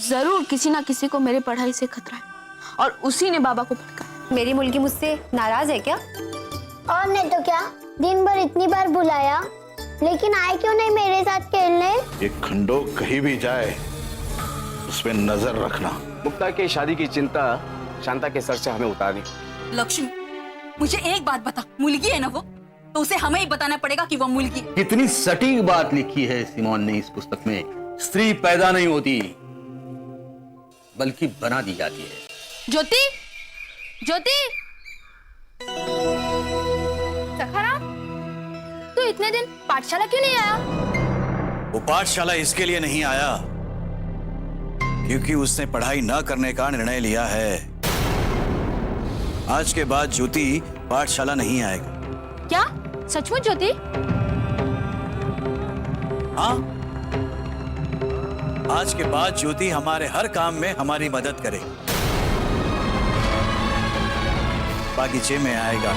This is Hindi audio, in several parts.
जरूर किसी ना किसी को मेरी पढ़ाई से खतरा है और उसी ने बाबा को भड़काया। मेरी मुल्की मुझसे नाराज है क्या? और नहीं तो क्या, दिन भर इतनी बार बुलाया लेकिन आए क्यों नहीं मेरे साथ खेलने? ये खंडो कहीं भी जाए उस पे नजर रखना। मुक्ता की शादी की चिंता शांता के सर से हमें उतारनी। लक्ष्मी, मुझे एक बात बता, मुल्की है ना वो, तो उसे हमें ही बताना पड़ेगा कि वो मुल्की। कितनी सटीक बात लिखी है सिमोन ने इस पुस्तक में। स्त्री पैदा नहीं होती बल्कि बना दी जाती है। ज्योति, ज्योति, सखाराम, तू इतने दिन पाठशाला क्यों नहीं आया? वो पाठशाला इसके लिए नहीं आया क्योंकि उसने पढ़ाई न करने का निर्णय लिया है। आज के बाद ज्योति पाठशाला नहीं आएगा। क्या सचमुच ज्योति? हाँ, आज के बाद ज्योति हमारे हर काम में हमारी मदद करेगी। बागीचे में आएगा,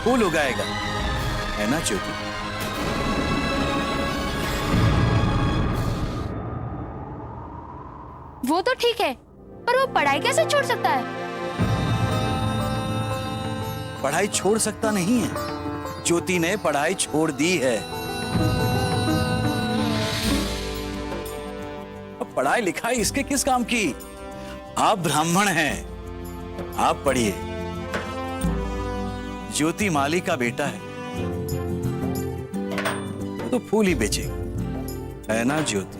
फूल उगाएगा, है ना ज्योति? वो तो ठीक है, पर वो पढ़ाई कैसे छोड़ सकता है? पढ़ाई छोड़ सकता नहीं है, ज्योति ने पढ़ाई छोड़ दी है। अब पढ़ाई लिखाई इसके किस काम की? आप ब्राह्मण हैं, आप पढ़िए। ज्योति माली का बेटा है, वो तो फूल ही बेचेगा, है ना ज्योति?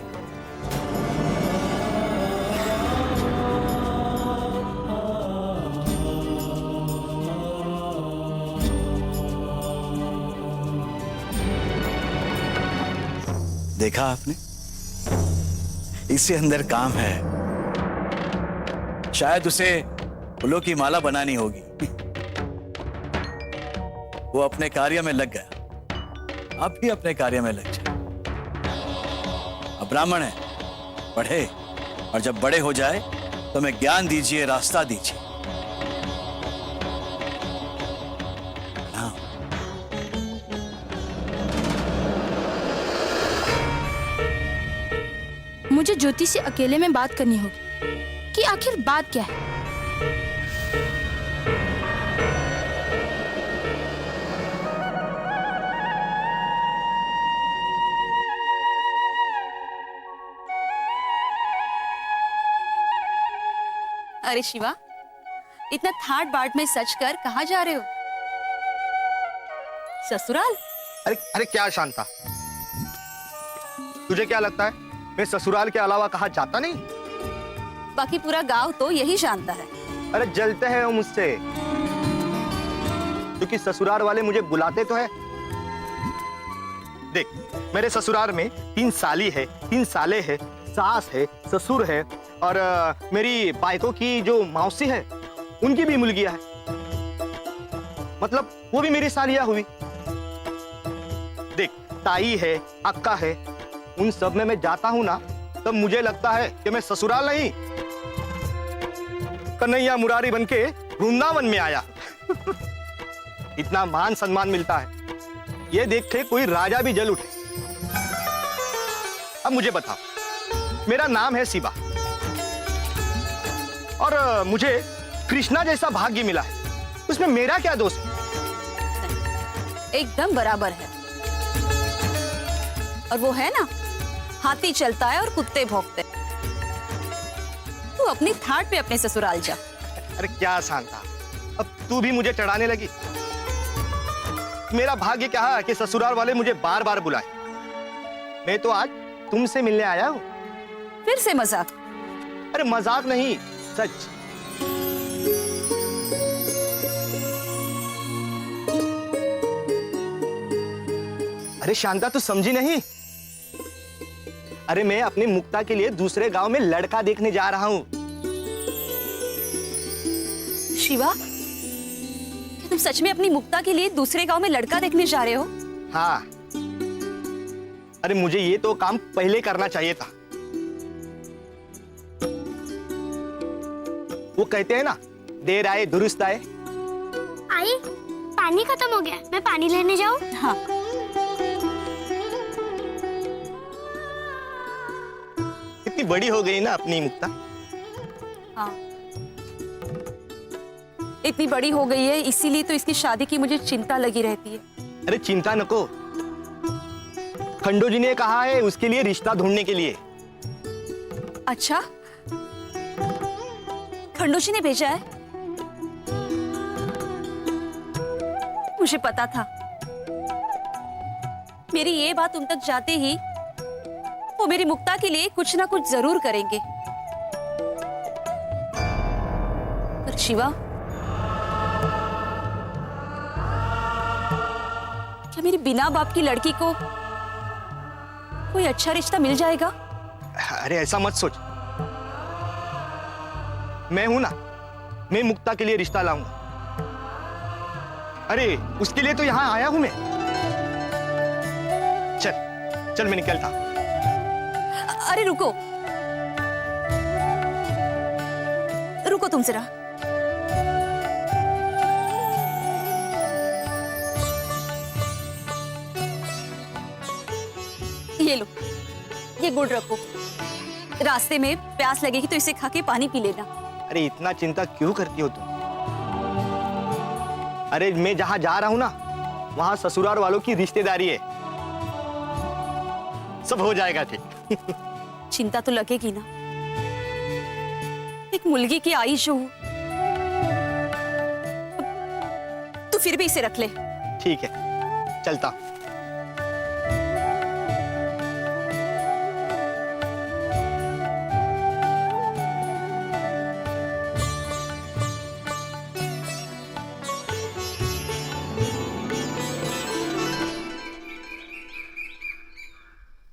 देखा आपने, इससे अंदर काम है। शायद उसे फूलों की माला बनानी होगी। वो अपने कार्य में लग गया, आप भी अपने कार्य में लग जाए। अब ब्राह्मण है, पढ़े, और जब बड़े हो जाए तो हमें ज्ञान दीजिए, रास्ता दीजिए। हाँ। मुझे ज्योति से अकेले में बात करनी होगी कि आखिर बात क्या है। अरे शिवा, इतना ठाट बाट में सच कर कहाँ जा रहे हो? ससुराल? अरे अरे क्या शांता, तुझे क्या लगता है मैं ससुराल के अलावा कहाँ जाता नहीं? बाकी पूरा गांव तो यही जानता है। अरे जलते हैं वो मुझसे, क्योंकि ससुराल वाले मुझे बुलाते तो है। देख, मेरे ससुराल में 3 साली है, 3 साले है, सास है, ससुर है, और मेरी बाइको की जो मौसी है उनकी भी मुलगिया है, मतलब वो भी मेरी सालिया हुई। देख, ताई है, अक्का है, उन सब में मैं जाता हूं ना, तब मुझे लगता है कि मैं ससुराल नहीं, कन्हैया मुरारी बनके वृंदावन में आया। इतना मान सम्मान मिलता है, ये देख के कोई राजा भी जल उठे। अब मुझे बताओ, मेरा नाम है शिवा और मुझे कृष्णा जैसा भाग्य मिला है, उसमें मेरा क्या दोष है? एकदम बराबर है। और वो है ना, हाथी चलता है और कुत्ते भौंकते। तू अपनी ठाट पे अपने ससुराल जा। अरे क्या शांता, अब तू भी मुझे चढ़ाने लगी। मेरा भाग्य क्या है कि ससुराल वाले मुझे बार बार बुलाए। मैं तो आज तुमसे मिलने आया हूँ। फिर से मजाक? अरे मजाक नहीं, सच। अरे शांता, तू समझी नहीं? अरे मैं अपनी मुक्ता के लिए दूसरे गांव में लड़का देखने जा रहा हूँ। शिवा, क्या तुम सच में अपनी मुक्ता के लिए दूसरे गांव में लड़का देखने जा रहे हो? हाँ। अरे मुझे ये तो काम पहले करना चाहिए था। वो कहते हैं ना, देर आए दुरुस्त आए। आई, पानी खत्म हो गया, मैं पानी लेने जाऊं? हाँ। इतनी बड़ी हो गई ना अपनी मुक्ता। हाँ, इतनी बड़ी हो गई है, इसीलिए तो इसकी शादी की मुझे चिंता लगी रहती है। अरे चिंता नको, खंडू जी ने कहा है उसके लिए रिश्ता ढूंढने के लिए। अच्छा, खंडू जी ने भेजा है? मुझे पता था, मेरी ये बात उन तक जाते ही वो मेरी मुक्ता के लिए कुछ ना कुछ जरूर करेंगे। पर शिवा, क्या मेरी बिना बाप की लड़की को कोई अच्छा रिश्ता मिल जाएगा? अरे ऐसा मत सोच, मैं हूं ना, मैं मुक्ता के लिए रिश्ता लाऊंगा। अरे उसके लिए तो यहां आया हूं मैं। चल चल मैं निकलता। अरे रुको, रुको तुम जरा। ये लो, ये गुड़ रखो, रास्ते में प्यास लगेगी तो इसे खा के पानी पी लेना। अरे इतना चिंता क्यों करती हो तुम? अरे मैं जहां जा रहा हूं ना, वहां ससुराल वालों की रिश्तेदारी है, सब हो जाएगा ठीक। चिंता तो लगेगी ना, एक मुलगी की आई जो हूं, तू फिर भी इसे रख ले। ठीक है, चलता।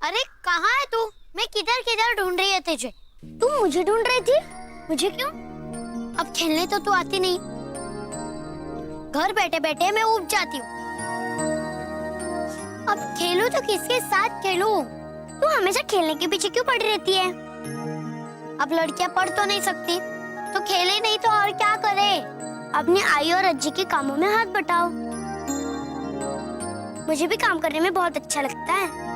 अरे कहाँ है तू? मैं किधर किधर ढूंढ रही है तुझे। तू मुझे ढूंढ रही थी? मुझे क्यों? अब खेलने तो तू आती नहीं, घर बैठे बैठे मैं ऊब जाती हूँ। अब खेलूं तो किसके साथ खेलूं? तू हमेशा खेलने के पीछे क्यों पड़ी रहती है? अब लड़कियां पढ़ तो नहीं सकती, तो खेले नहीं तो और क्या करे? अपनी आई और अज्जी के कामों में हाथ बटाओ। मुझे भी काम करने में बहुत अच्छा लगता है।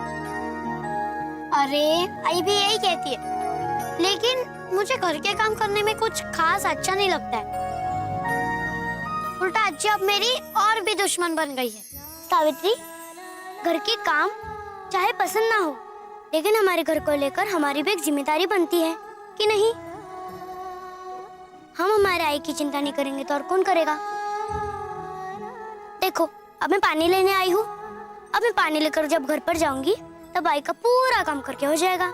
अरे आई भी यही कहती है, लेकिन मुझे घर के काम करने में कुछ खास अच्छा नहीं लगता है। उल्टा अज्जी अब मेरी और भी दुश्मन बन गई है। सावित्री, घर के काम चाहे पसंद ना हो, लेकिन हमारे घर को लेकर हमारी भी एक जिम्मेदारी बनती है कि नहीं? हम हमारे आई की चिंता नहीं करेंगे तो और कौन करेगा? देखो, अब मैं पानी लेने आई हूँ। अब मैं पानी लेकर जब घर पर जाऊंगी तब आई का पूरा काम करके हो जाएगा।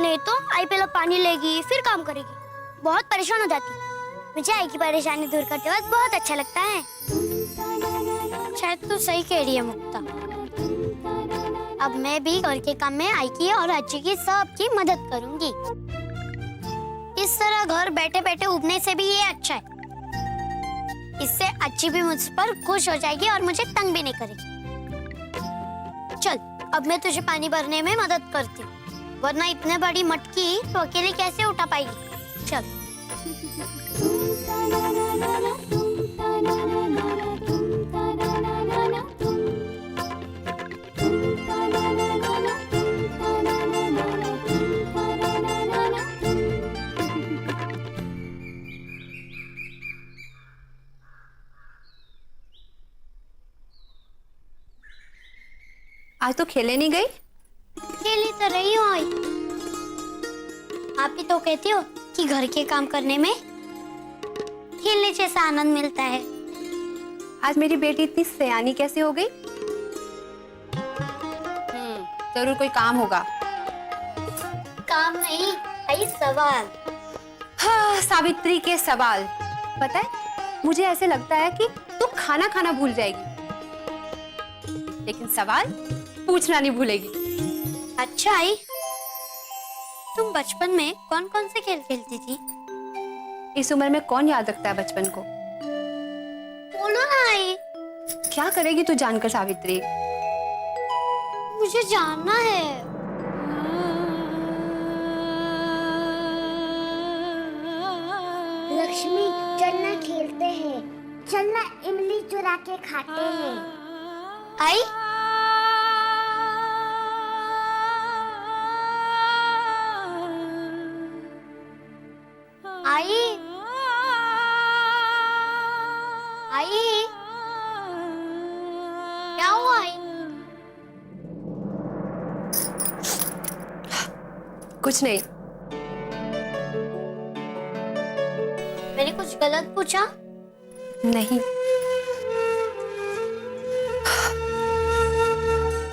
नहीं तो आई पहले पानी लेगी फिर काम करेगी, बहुत परेशान हो जाती। मुझे आई की परेशानी दूर करते वक्त बहुत अच्छा लगता है। शायद तू सही कह रही है मुक्ता। अब मैं भी घर के काम में आई की और अज्जी की सबकी मदद करूंगी। इस तरह घर बैठे बैठे उबने से भी ये अच्छा है। इससे अज्जी भी मुझ पर खुश हो जाएगी और मुझे तंग भी नहीं करेगी। चल, अब मैं तुझे पानी भरने में मदद करती हूँ, वरना इतने बड़ी मटकी तो अकेले कैसे उठा पाएगी। चल। आज तो खेलने नहीं गई? खेली तो रही हूँ आई। आप ही तो कहती हो कि घर के काम करने में खेलने जैसा आनंद मिलता है। आज मेरी बेटी इतनी सयानी कैसे हो गई? जरूर कोई काम होगा। काम नहीं, आई सवाल। हाँ, सावित्री के सवाल। पता है, मुझे ऐसे लगता है कि तू खाना खाना भूल जाएगी, लेकिन सवाल पूछना नहीं भूलेगी। अच्छा आई, तुम बचपन में कौन कौन से खेल खेलती थी? इस उम्र में कौन याद रखता है बचपन को? बोलो ना आई। क्या करेगी तू जानकर सावित्री? मुझे जानना है। लक्ष्मी, चलना खेलते हैं। चलना इमली चुरा के खाते हैं। आई, आई आई क्या हुआ आई? कुछ नहीं। मैंने कुछ गलत पूछा? नहीं,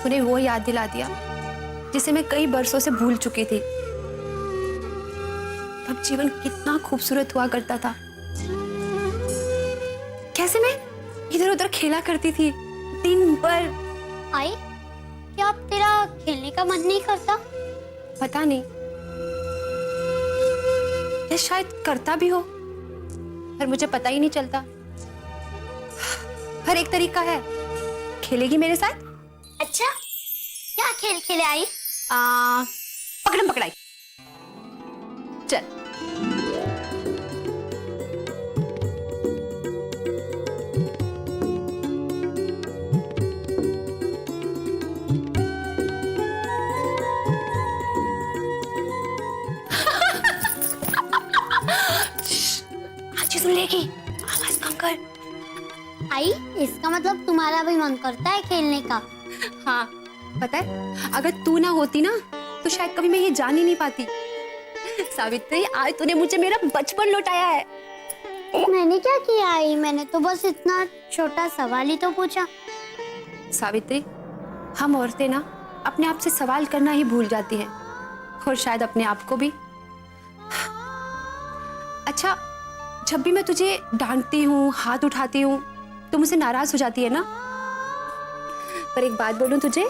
तूने वो याद दिला दिया जिसे मैं कई बरसों से भूल चुकी थी। तब जीवन कितना खूबसूरत हुआ करता था। कैसे मैं इधर उधर खेला करती थी दिन भर। आई, क्या अब तेरा खेलने का मन नहीं करता? पता नहीं, या शायद करता भी हो पर मुझे पता ही नहीं चलता। पर एक तरीका है, खेलेगी मेरे साथ? अच्छा, क्या खेल खेले आई? पकड़म पकड़ाई। चल। आज सुन लेगी, आवाज कम कर। आई, इसका मतलब तुम्हारा भी मन करता है खेलने का? हाँ, पता है अगर तू ना होती ना तो शायद कभी मैं ये जान ही नहीं पाती। सावित्री, आज तूने मुझे मेरा बचपन लौटाया है। मैंने क्या किया आई? मैंने तो बस इतना छोटा सवाल ही तो पूछा। सावित्री, हम औरतें ना अपने आप से सवाल करना ही भूल जाती हैं और शायद अपने आप को भी। अच्छा, जब भी मैं तुझे डांटती हूँ, हाथ उठाती हूँ, तो मुझसे नाराज हो जाती है ना? पर एक बात बोलूं तुझे,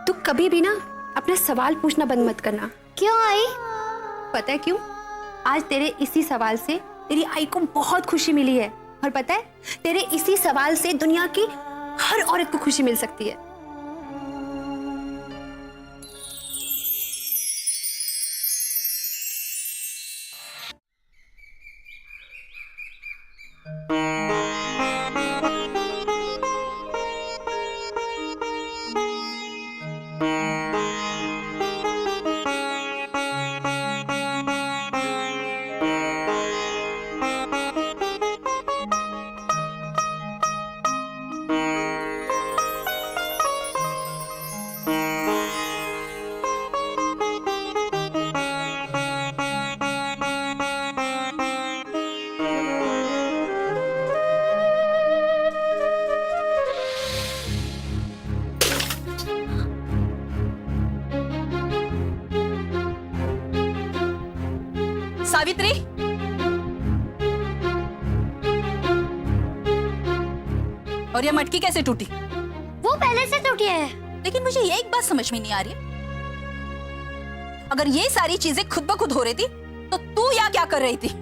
तू कभी भी ना अपना सवाल पूछना बंद मत करना। क्यों आई? पता है क्यों? आज तेरे इसी सवाल से तेरी आई को बहुत खुशी मिली है। और पता है, तेरे इसी सवाल से दुनिया की हर औरत को खुशी मिल सकती है। सावित्री, और ये मटकी कैसे टूटी? वो पहले से टूटी है। लेकिन मुझे ये एक बात समझ में नहीं आ रही, अगर ये सारी चीजें खुद ब खुद हो रही थी तो तू यहाँ क्या कर रही थी?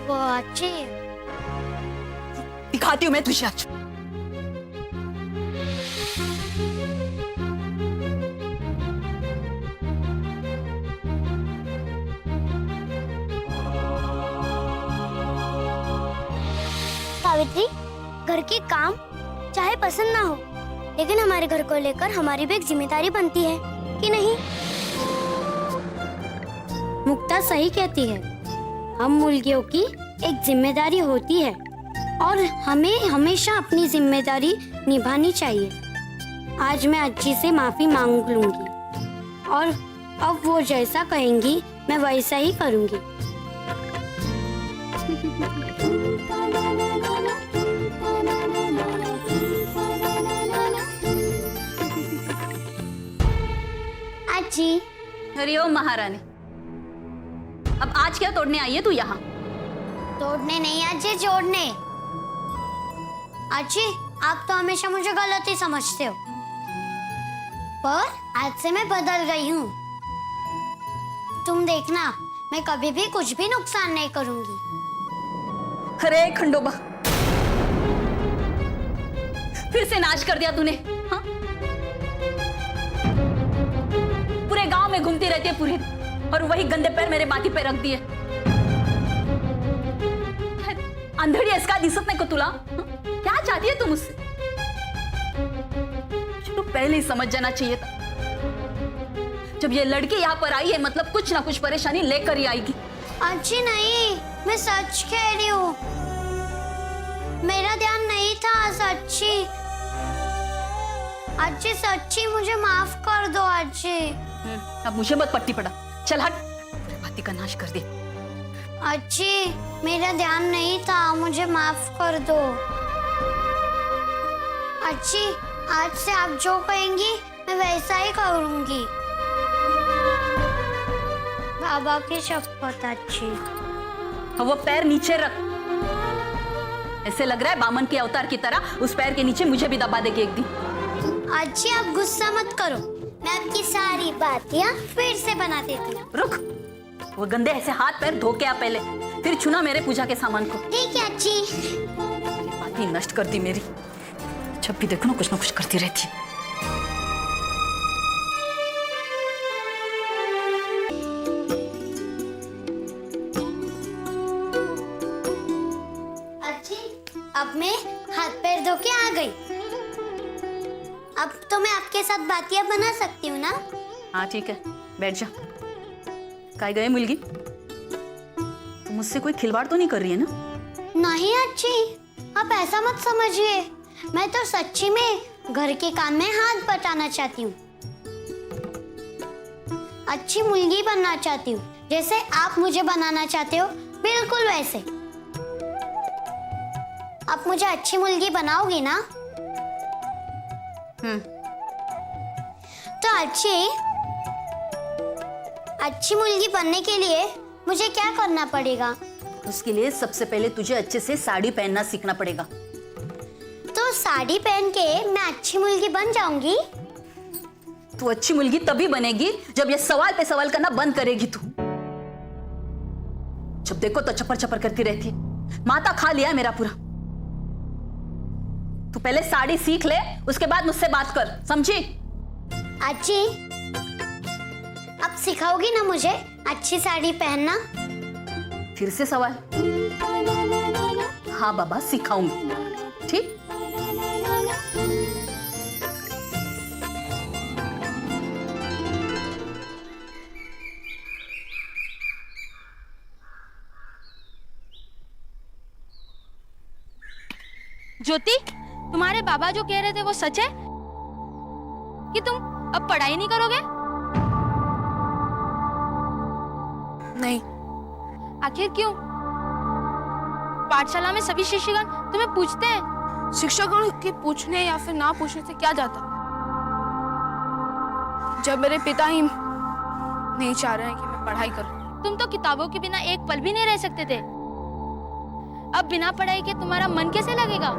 वो अच्छी दिखाती हूँ मैं तुझे आज। सावित्री, घर के काम चाहे पसंद ना हो, लेकिन हमारे घर को लेकर हमारी भी एक जिम्मेदारी बनती है कि नहीं? मुक्ता सही कहती है, हम मुर्गियों की एक जिम्मेदारी होती है और हमें हमेशा अपनी जिम्मेदारी निभानी चाहिए। आज मैं अच्छी से माफी मांग लूंगी और अब वो जैसा कहेंगी मैं वैसा ही करूंगी। जी। हरिओम महारानी, अब आज क्या तोड़ने आई है तू यहाँ? तोड़ने नहीं आजी, जोड़ने। आजी, आप तो हमेशा मुझे गलत ही समझते हो, पर आज से मैं बदल गई हूँ। तुम देखना, मैं कभी भी कुछ भी नुकसान नहीं करूंगी। अरे खंडोबा, फिर से नाश कर दिया तूने, हाँ? पूरे गांव में घूमती रहती है पूरे दिन, और वही गंदे पैर मेरे माथी पे रख दिए। अंधड़ी इसका दिसत नहीं को तुला, हाँ? क्या चाहती है तुम मुझसे? तो पहले ही समझ जाना चाहिए था। जब ये लड़की यहाँ पर आई है मतलब कुछ ना कुछ परेशानी लेकर ही आएगी। अच्छी नहीं, मैं सच कह रही हूँ, मेरा ध्यान नहीं था सच्ची। अच्छी सच्ची मुझे माफ कर दो अच्छी। अब मुझे मत पट्टी पड़ा, चल हट, पूरे बाती का नाश कर दे। अच्छी मेरा ध्यान नहीं था, मुझे माफ कर दो। अच्छी आज से आप जो कहेंगी मैं वैसा ही करूंगी। बाबा की शपथ अच्छी। अब वो पैर नीचे रख, ऐसे लग रहा है बामन के अवतार की तरह उस पैर के नीचे मुझे भी दबा देगी एक दिन। अच्छी आप गुस्सा मत करो, मैं आपकी सारी बातियां फिर से बना देती हूँ। रुक, वो गंदे ऐसे हाथ पैर धो के आ पहले, फिर छूना मेरे पूजा के सामान को। ठीक है अच्छी। बात ही नष्ट कर दी मेरी, जब भी देखो ना कुछ करती रहती है। अच्छी अब मैं हाथ पैर धो के आ गई, अब तो मैं आपके साथ बातियां बना सकती हूँ ना? हाँ ठीक है, बैठ जा। काय गए मुलगी, तुम मुझसे कोई खिलवाड़ तो नहीं कर रही है ना? नहीं अच्छी, आप ऐसा मत समझिए, मैं तो सच्ची में घर के काम में हाथ बटाना चाहती हूँ। अच्छी मुलगी बनना चाहती हूँ, जैसे आप मुझे बनाना चाहते हो बिल्कुल वैसे। आप मुझे अच्छी मुलगी बनाओगी ना? तो अच्छी मुलगी बनने के लिए मुझे क्या करना पड़ेगा? उसके लिए सबसे पहले तुझे अच्छे से साड़ी पहनना सीखना पड़ेगा। तो साड़ी पहन के मैं अच्छी मुलगी बन जाऊंगी? तू अच्छी मुलगी तभी बनेगी जब ये सवाल पे सवाल करना बंद करेगी। तू जब देखो तो चप्पर चप्पर करती रहती है, माथा खा लिया है मेरा पूरा। तू पहले साड़ी सीख ले, उसके बाद मुझसे बात कर, समझी? अच्छी अब सिखाओगी ना मुझे अच्छी साड़ी पहनना? फिर से सवाल? हाँ बाबा सिखाऊंगी, ठीक? ज्योति, तुम्हारे बाबा जो कह रहे थे वो सच है कि तुम अब पढ़ाई नहीं करोगे? नहीं। आखिर क्यों? पाठशाला में सभी शिक्षकगण तुम्हें पूछते हैं। शिक्षकों के पूछने या फिर ना पूछने से क्या जाता, जब मेरे पिता ही नहीं चाह रहे हैं कि मैं पढ़ाई करूं। तुम तो किताबों के बिना एक पल भी नहीं रह सकते थे, अब बिना पढ़ाई के तुम्हारा मन कैसे लगेगा?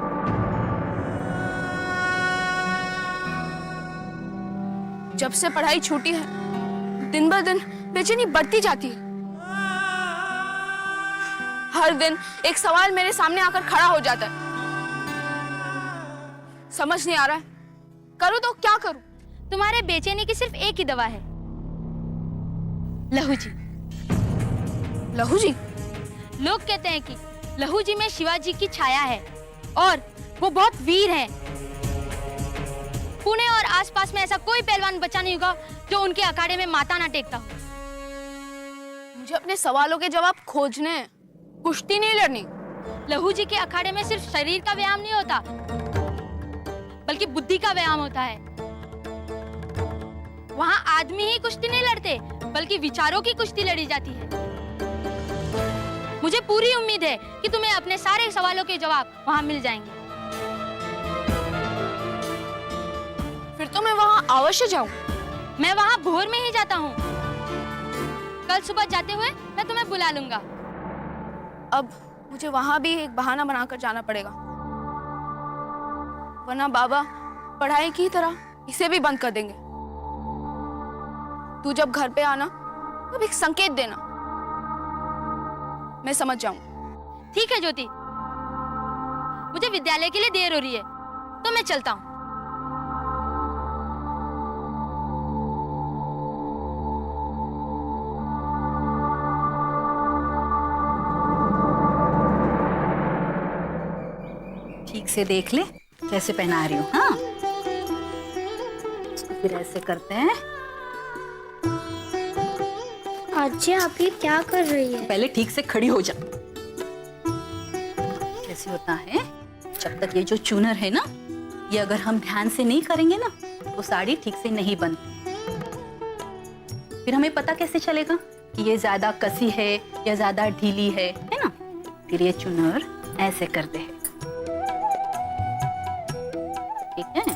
जब से पढ़ाई छूटी है दिन ब दिन बेचैनी बढ़ती जाती है। हर दिन एक सवाल मेरे सामने आकर खड़ा हो जाता है, समझ नहीं आ रहा है करूं तो क्या करूं। तुम्हारे बेचैनी की सिर्फ एक ही दवा है, लहू जी। लहू जी? लोग कहते हैं कि लहू जी में शिवाजी की छाया है और वो बहुत वीर हैं। पुणे और आसपास में ऐसा कोई पहलवान बचा नहीं होगा जो उनके अखाड़े में माथा ना टेकता हो। मुझे अपने सवालों के जवाब खोजने हैं, कुश्ती नहीं लड़नी। लहू जी के अखाड़े में सिर्फ शरीर का व्यायाम नहीं होता, बल्कि बुद्धि का व्यायाम होता है। वहां आदमी ही कुश्ती नहीं लड़ते, बल्कि विचारों की कुश्ती लड़ी जाती है। मुझे पूरी उम्मीद है कि तुम्हें अपने सारे सवालों के जवाब वहां मिल जाएंगे। फिर तो मैं वहां अवश्य जाऊं। मैं वहां भोर में ही जाता हूँ। कल सुबह जाते हुए मैं तुम्हें बुला लूंगा। अब मुझे वहां भी एक बहाना बनाकर जाना पड़ेगा, वरना बाबा पढ़ाई की तरह इसे भी बंद कर देंगे। तू जब घर पे आना तब एक संकेत देना, मैं समझ जाऊं। ठीक है ज्योति, मुझे विद्यालय के लिए देर हो रही है तो मैं चलता हूँ। ठीक से देख ले कैसे पहना रही हूँ। हाँ, फिर ऐसे करते हैं। आजी आप ये क्या कर रही है? पहले ठीक से खड़ी हो जा। कैसे होता है, जब तक ये जो चूनर है ना, ये अगर हम ध्यान से नहीं करेंगे ना तो साड़ी ठीक से नहीं बनती। फिर हमें पता कैसे चलेगा कि ये ज्यादा कसी है या ज्यादा ढीली है ना? फिर ये चूनर ऐसे करते हैं, ठीक है?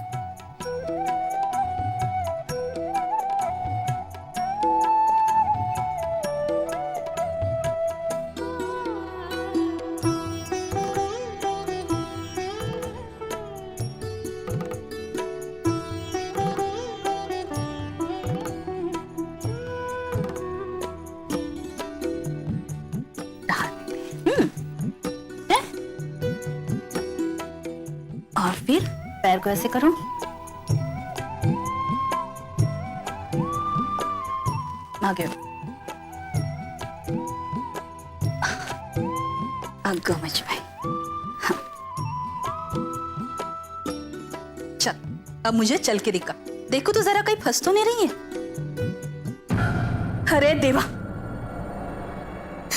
और फिर पैर को ऐसे करो, आगे आगे मच भाई। हाँ। चल अब मुझे चल के दिखा, देखो तो जरा कहीं फंस तो नहीं रही है। अरे देवा,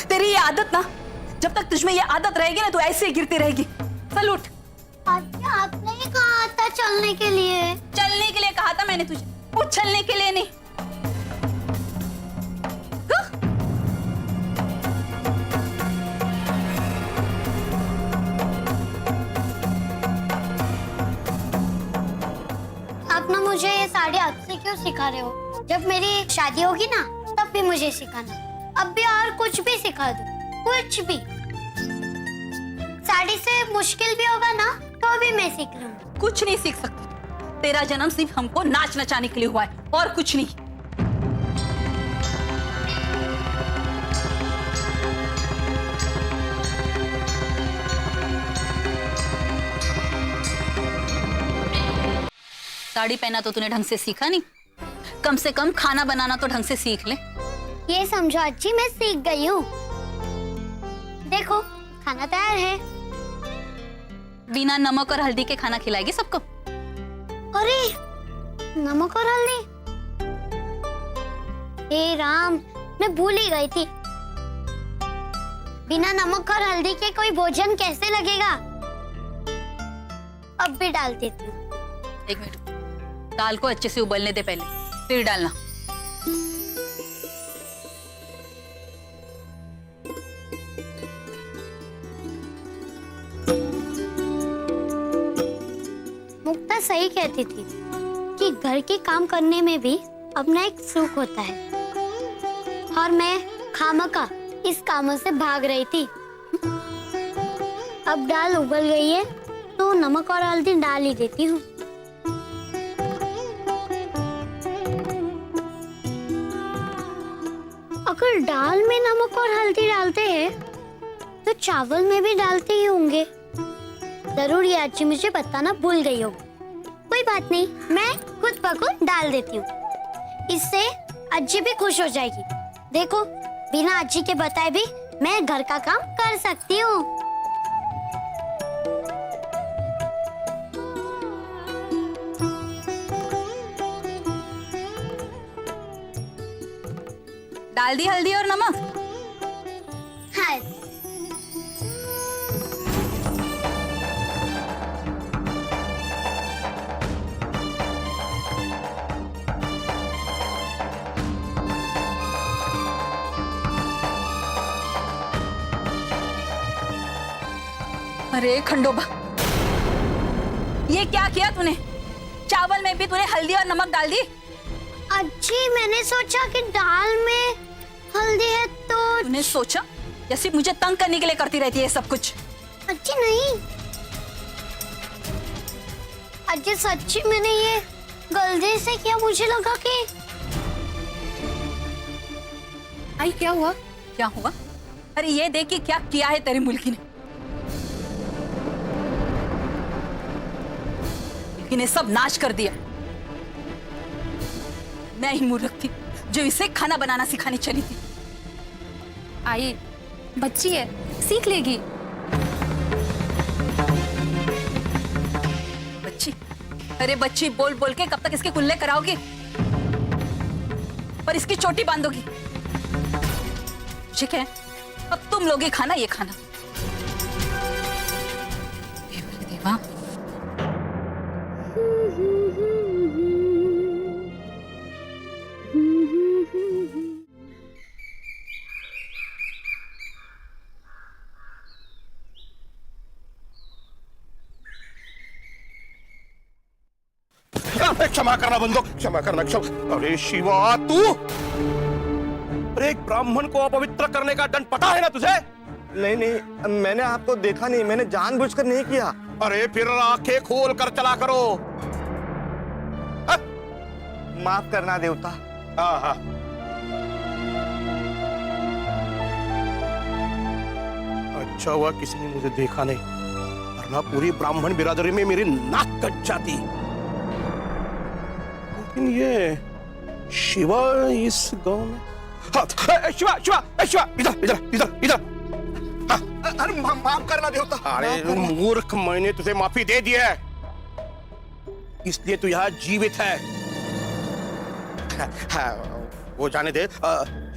तेरी ये आदत ना, जब तक तुझमें ये आदत रहेगी ना तो ऐसे ही गिरती रहेगी। चल उठ। आजी आपने ही कहा था चलने के लिए। चलने के लिए कहा था मैंने तुझे, उछलने के लिए नहीं। आप ना मुझे ये साड़ी आज से क्यों सिखा रहे हो? जब मेरी शादी होगी ना तब भी मुझे सिखाना। अब भी और कुछ भी सिखा दो, कुछ भी। साड़ी से मुश्किल भी होगा ना तो भी मैं सीख लूंगी। कुछ नहीं सीख सकती, तेरा जन्म सिर्फ हमको नाच नचाने के लिए हुआ है और कुछ नहीं। साड़ी पहना तो तूने ढंग से सीखा नहीं, कम से कम खाना बनाना तो ढंग से सीख ले। ये समझो अच्छी मैं सीख गई हूँ। देखो खाना तैयार है। बिना नमक और हल्दी के खाना खिलाएगी सबको? अरे नमक और हल्दी, हे राम, मैं भूल ही गई थी। बिना नमक और हल्दी के कोई भोजन कैसे लगेगा? अब भी डाल देती हूँ। एक मिनट, दाल को अच्छे से उबलने दे पहले, फिर डालना। मुक्ता सही कहती थी कि घर के काम करने में भी अपना एक सुख होता है, और मैं खामखा इस कामों से भाग रही थी। अब दाल उबल गई है तो नमक और हल्दी डाल ही देती हूँ। अगर दाल में नमक और हल्दी डालते हैं तो चावल में भी डालते ही होंगे। जरूर ये अच्छी मुझे बताना भूल गई हो। कोई बात नहीं, मैं खुद ब खुद डाल देती हूँ। इससे अज्जी भी खुश हो जाएगी। देखो बिना अज्जी के बताए भी मैं घर का काम कर सकती हूँ। डाल दी हल्दी और नमक? हाँ। अरे खंडोबा, ये क्या किया तूने? चावल में भी तूने हल्दी और नमक डाल दी? अज्जी मैंने सोचा कि दाल में हल्दी है तो। तूने सोचा या सिर्फ मुझे तंग करने के लिए करती रहती है ये सब कुछ? अज्जी नहीं, अज्जी सच्ची मैंने ये गलती से किया। मुझे लगा कि। आई क्या हुआ? क्या हुआ? अरे ये देख कि क्या किया है तेरी मुल्की ने। मुल्की ने सब नाश कर दिया। मैं ही मूर्ख थी जो इसे खाना बनाना सिखाने चली थी। आई बच्ची है, सीख लेगी। बच्ची? अरे बच्ची बोल बोल के कब तक इसके कुल्ले कराओगी और इसकी चोटी बांधोगी? ठीक है, अब तुम लोग ही खाना, ये खाना। हे देवा, क्षमा करना बंदो, क्षमा करना, क्षमा। अरे शिवा, तू, अरे एक ब्राह्मण को अपवित्र करने का दंड पता है ना तुझे? नहीं नहीं, मैंने आपको देखा नहीं, मैंने जानबूझकर नहीं किया। अरे फिर आंखें खोल कर चला करो। माफ करना देवता। हाँ। अच्छा हुआ किसी ने मुझे देखा नहीं, वरना पूरी ब्राह्मण बिरादरी में मेरी नाक कट जाती। लेकिन ये शिवा इस गांव में, हाँ, शिवा शिवा शिवा, इधर इधर इधर इधर। अरे माफ करना देवता। अरे मूर्ख, मैंने तुझे माफी दे दी है, इसलिए तू यहाँ जीवित है। हाँ, वो जाने दे।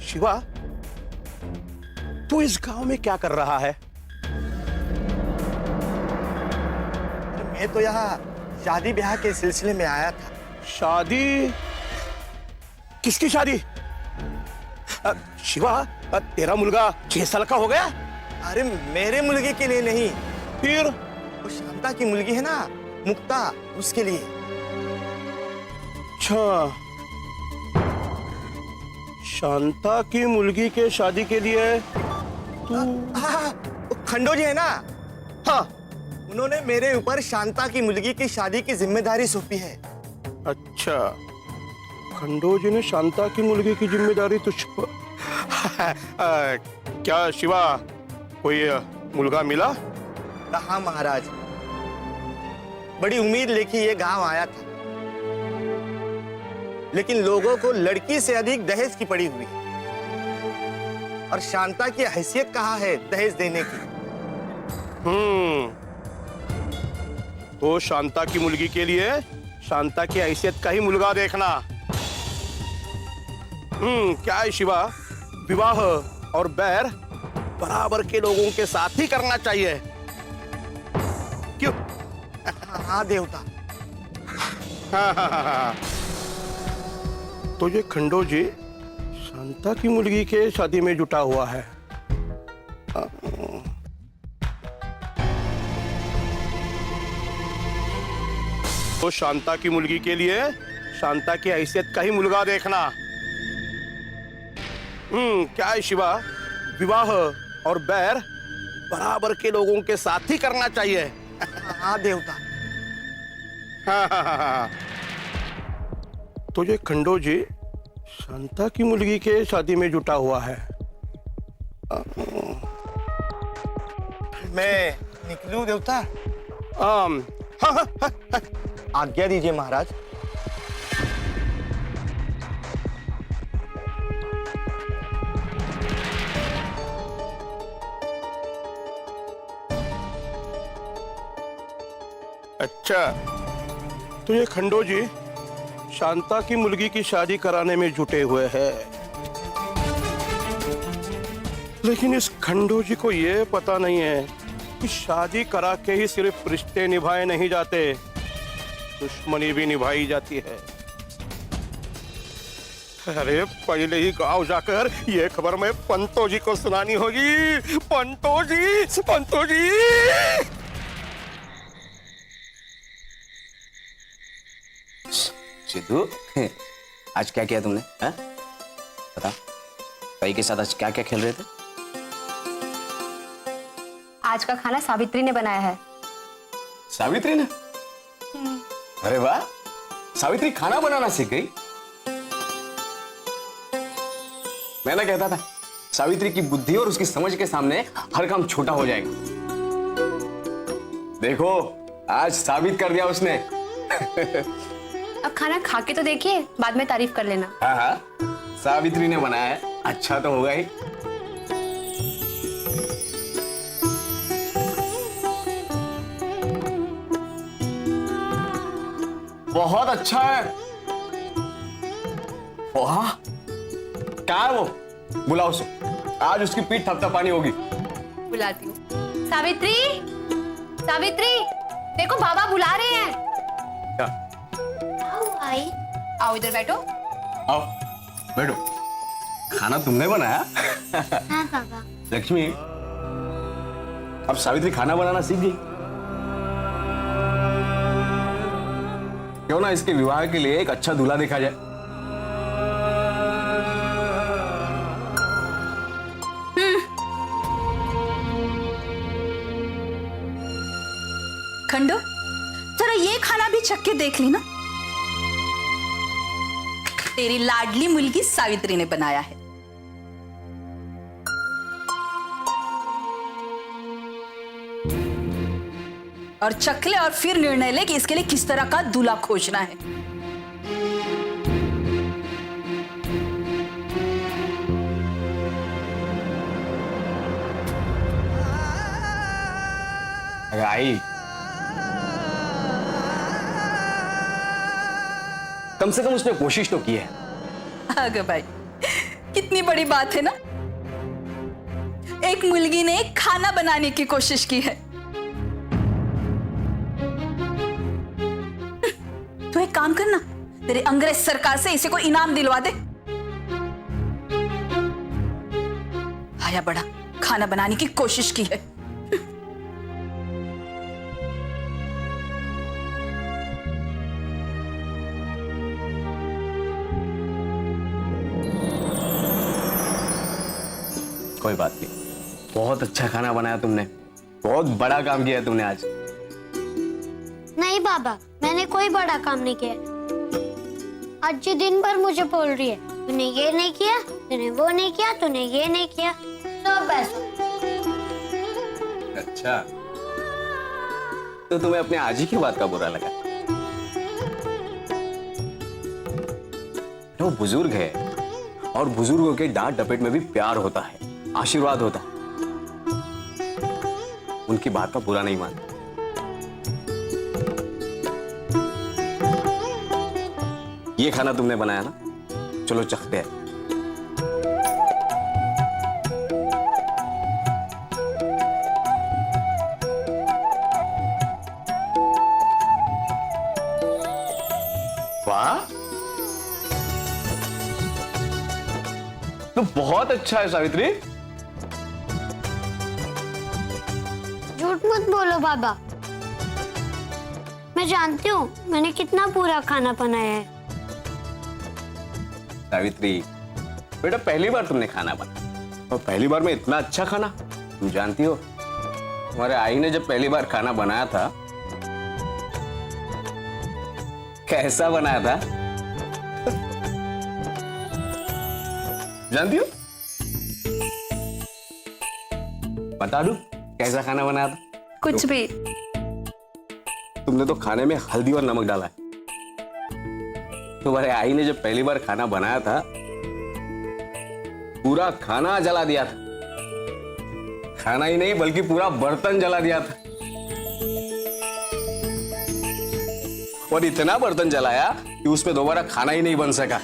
शिवा, तू इस गांव में क्या कर रहा है? मैं तो यहाँ शादी ब्याह के सिलसिले में आया था। शादी? किसकी शादी? शिवा, तेरा मुलगा 6 साल का हो गया? अरे मेरे मुलगे के लिए नहीं, फिर? वो शांता की मुलगी है ना, मुक्ता, उसके लिए। अच्छा, शांता की मुलगी के शादी के लिए तू? हाँ, खंडो जी है ना, हाँ, उन्होंने मेरे ऊपर शांता की मुलगी की शादी की जिम्मेदारी सौंपी है। अच्छा, खंडो जी ने शांता की मुलगी की जिम्मेदारी तुझ पर। क्या शिवा, कोई मुलगा मिला? हाँ महाराज, बड़ी उम्मीद लेके ये गांव आया था, लेकिन लोगों को लड़की से अधिक दहेज की पड़ी हुई, और शांता की हैसियत कहाँ है दहेज देने की। तो शांता की मुलगी के लिए शांता की हैसियत का ही मुलगा देखना। क्या है शिवा, विवाह और बैर बराबर के लोगों के साथ ही करना चाहिए, क्यों? हाँ देवता। हाँ। तो ये खंडो जी शांता की मुलगी के शादी में जुटा हुआ है। तो शांता की मुलगी के लिए शांता की हैसियत का ही मुलगा देखना। क्या है शिवा, विवाह और बैर बराबर के लोगों के साथ ही करना चाहिए। हाँ देवता। हाँ। तो ये खंडो जी शांता की मुलगी के शादी में जुटा हुआ है। मैं निकलूं देवता? हाँ। आज्ञा दीजिए महाराज। अच्छा, तो ये खंडो जी शांता की मुलगी की शादी कराने में जुटे हुए हैं, लेकिन इस खंडो जी को ये पता नहीं है कि शादी करा के ही सिर्फ रिश्ते निभाए नहीं जाते, दुश्मनी भी निभाई जाती है। अरे पहले ही गांव जाकर ये खबर मैं पंतो जी को सुनानी होगी। पंतो जी, पंतो जी। सिद्धू, आज क्या किया तुमने? हाँ? बता, भाई के साथ आज क्या क्या खेल रहे थे? आज का खाना सावित्री ने बनाया है। सावित्री ने? अरे वाह, सावित्री खाना बनाना सीख गई। मैं ना कहता था, सावित्री की बुद्धि और उसकी समझ के सामने हर काम छोटा हो जाएगा। देखो, आज साबित कर दिया उसने। अब खाना खा के तो देखिए, बाद में तारीफ कर लेना। हाँ, सावित्री ने बनाया है, अच्छा तो होगा ही। बहुत अच्छा है। वाह, क्या है वो? बुलाओ उसे। आज उसकी पीठ थपथपानी होगी। बुलाती हूँ। सावित्री, सावित्री, देखो बाबा बुला रहे हैं। क्या? आओ भाई। आओ इधर बैठो। आओ बैठो। खाना तुमने बनाया? हाँ बाबा। लक्ष्मी, अब सावित्री खाना बनाना सीख गई। क्यों ना इसके विवाह के लिए एक अच्छा दूल्हा देखा जाए। खंडो, जरा ये खाना भी चख के देख ली ना। तेरी लाडली मुलगी सावित्री ने बनाया है। और चख ले और फिर निर्णय ले कि इसके लिए किस तरह का दूल्हा खोजना है। अरे आई, कम से कम उसने कोशिश तो की है। अगे भाई, कितनी बड़ी बात है ना। एक मुलगी ने खाना बनाने की कोशिश की है। तो एक काम करना, तेरे अंग्रेज सरकार से इसे कोई इनाम दिलवा दे। आया बड़ा खाना बनाने की कोशिश की है। कोई बात नहीं, बहुत अच्छा खाना बनाया तुमने। बहुत बड़ा काम किया है तुमने आज। नहीं बाबा, मैंने कोई बड़ा काम नहीं किया। आज ये दिन भर मुझे बोल रही है, तूने ये नहीं किया, तूने वो नहीं किया, तूने ये नहीं किया। सब ऐसा। अच्छा, तो तुम्हें अपने आजी की बात का बुरा लगा? वो बुजुर्ग है और बुजुर्गों के डांट डपेट में भी प्यार होता है, आशीर्वाद होता है। उनकी बात का बुरा नहीं मानता। ये खाना तुमने बनाया ना, चलो चखते हैं। वाह, तो बहुत अच्छा है सावित्री। झूठ मत बोलो बाबा, मैं जानती हूँ मैंने कितना पूरा खाना बनाया है। सावित्री बेटा, पहली बार तुमने खाना बनाया और पहली बार में इतना अच्छा खाना। तुम जानती हो, तुम्हारे आई ने जब पहली बार खाना बनाया था, कैसा बनाया था जानती हो? बता दूं कैसा खाना बनाया था? कुछ भी। तुमने तो खाने में हल्दी और नमक डाला है। तुम्हारे आई ने जब पहली बार खाना बनाया था, पूरा खाना जला दिया था। खाना ही नहीं बल्कि पूरा बर्तन जला दिया था। और इतना बर्तन जलाया कि उसमें दोबारा खाना ही नहीं बन सका।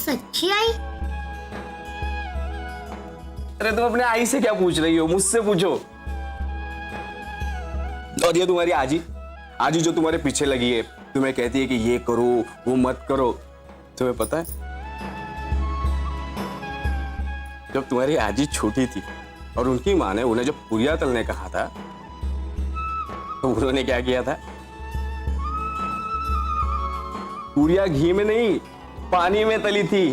सच्ची आई? अरे तुम अपने आई से क्या पूछ रही हो, मुझसे पूछो। और ये तुम्हारी आजी, आजी जो तुम्हारे पीछे लगी है, तुम्हें कहती है कि ये करो वो मत करो। तुम्हें पता है, जब तुम्हारी आजी छोटी थी और उनकी माँ ने उन्हें जब पूरियां तलने कहा था, तो उन्होंने क्या किया था? पूरियां घी में नहीं, पानी में तली थी।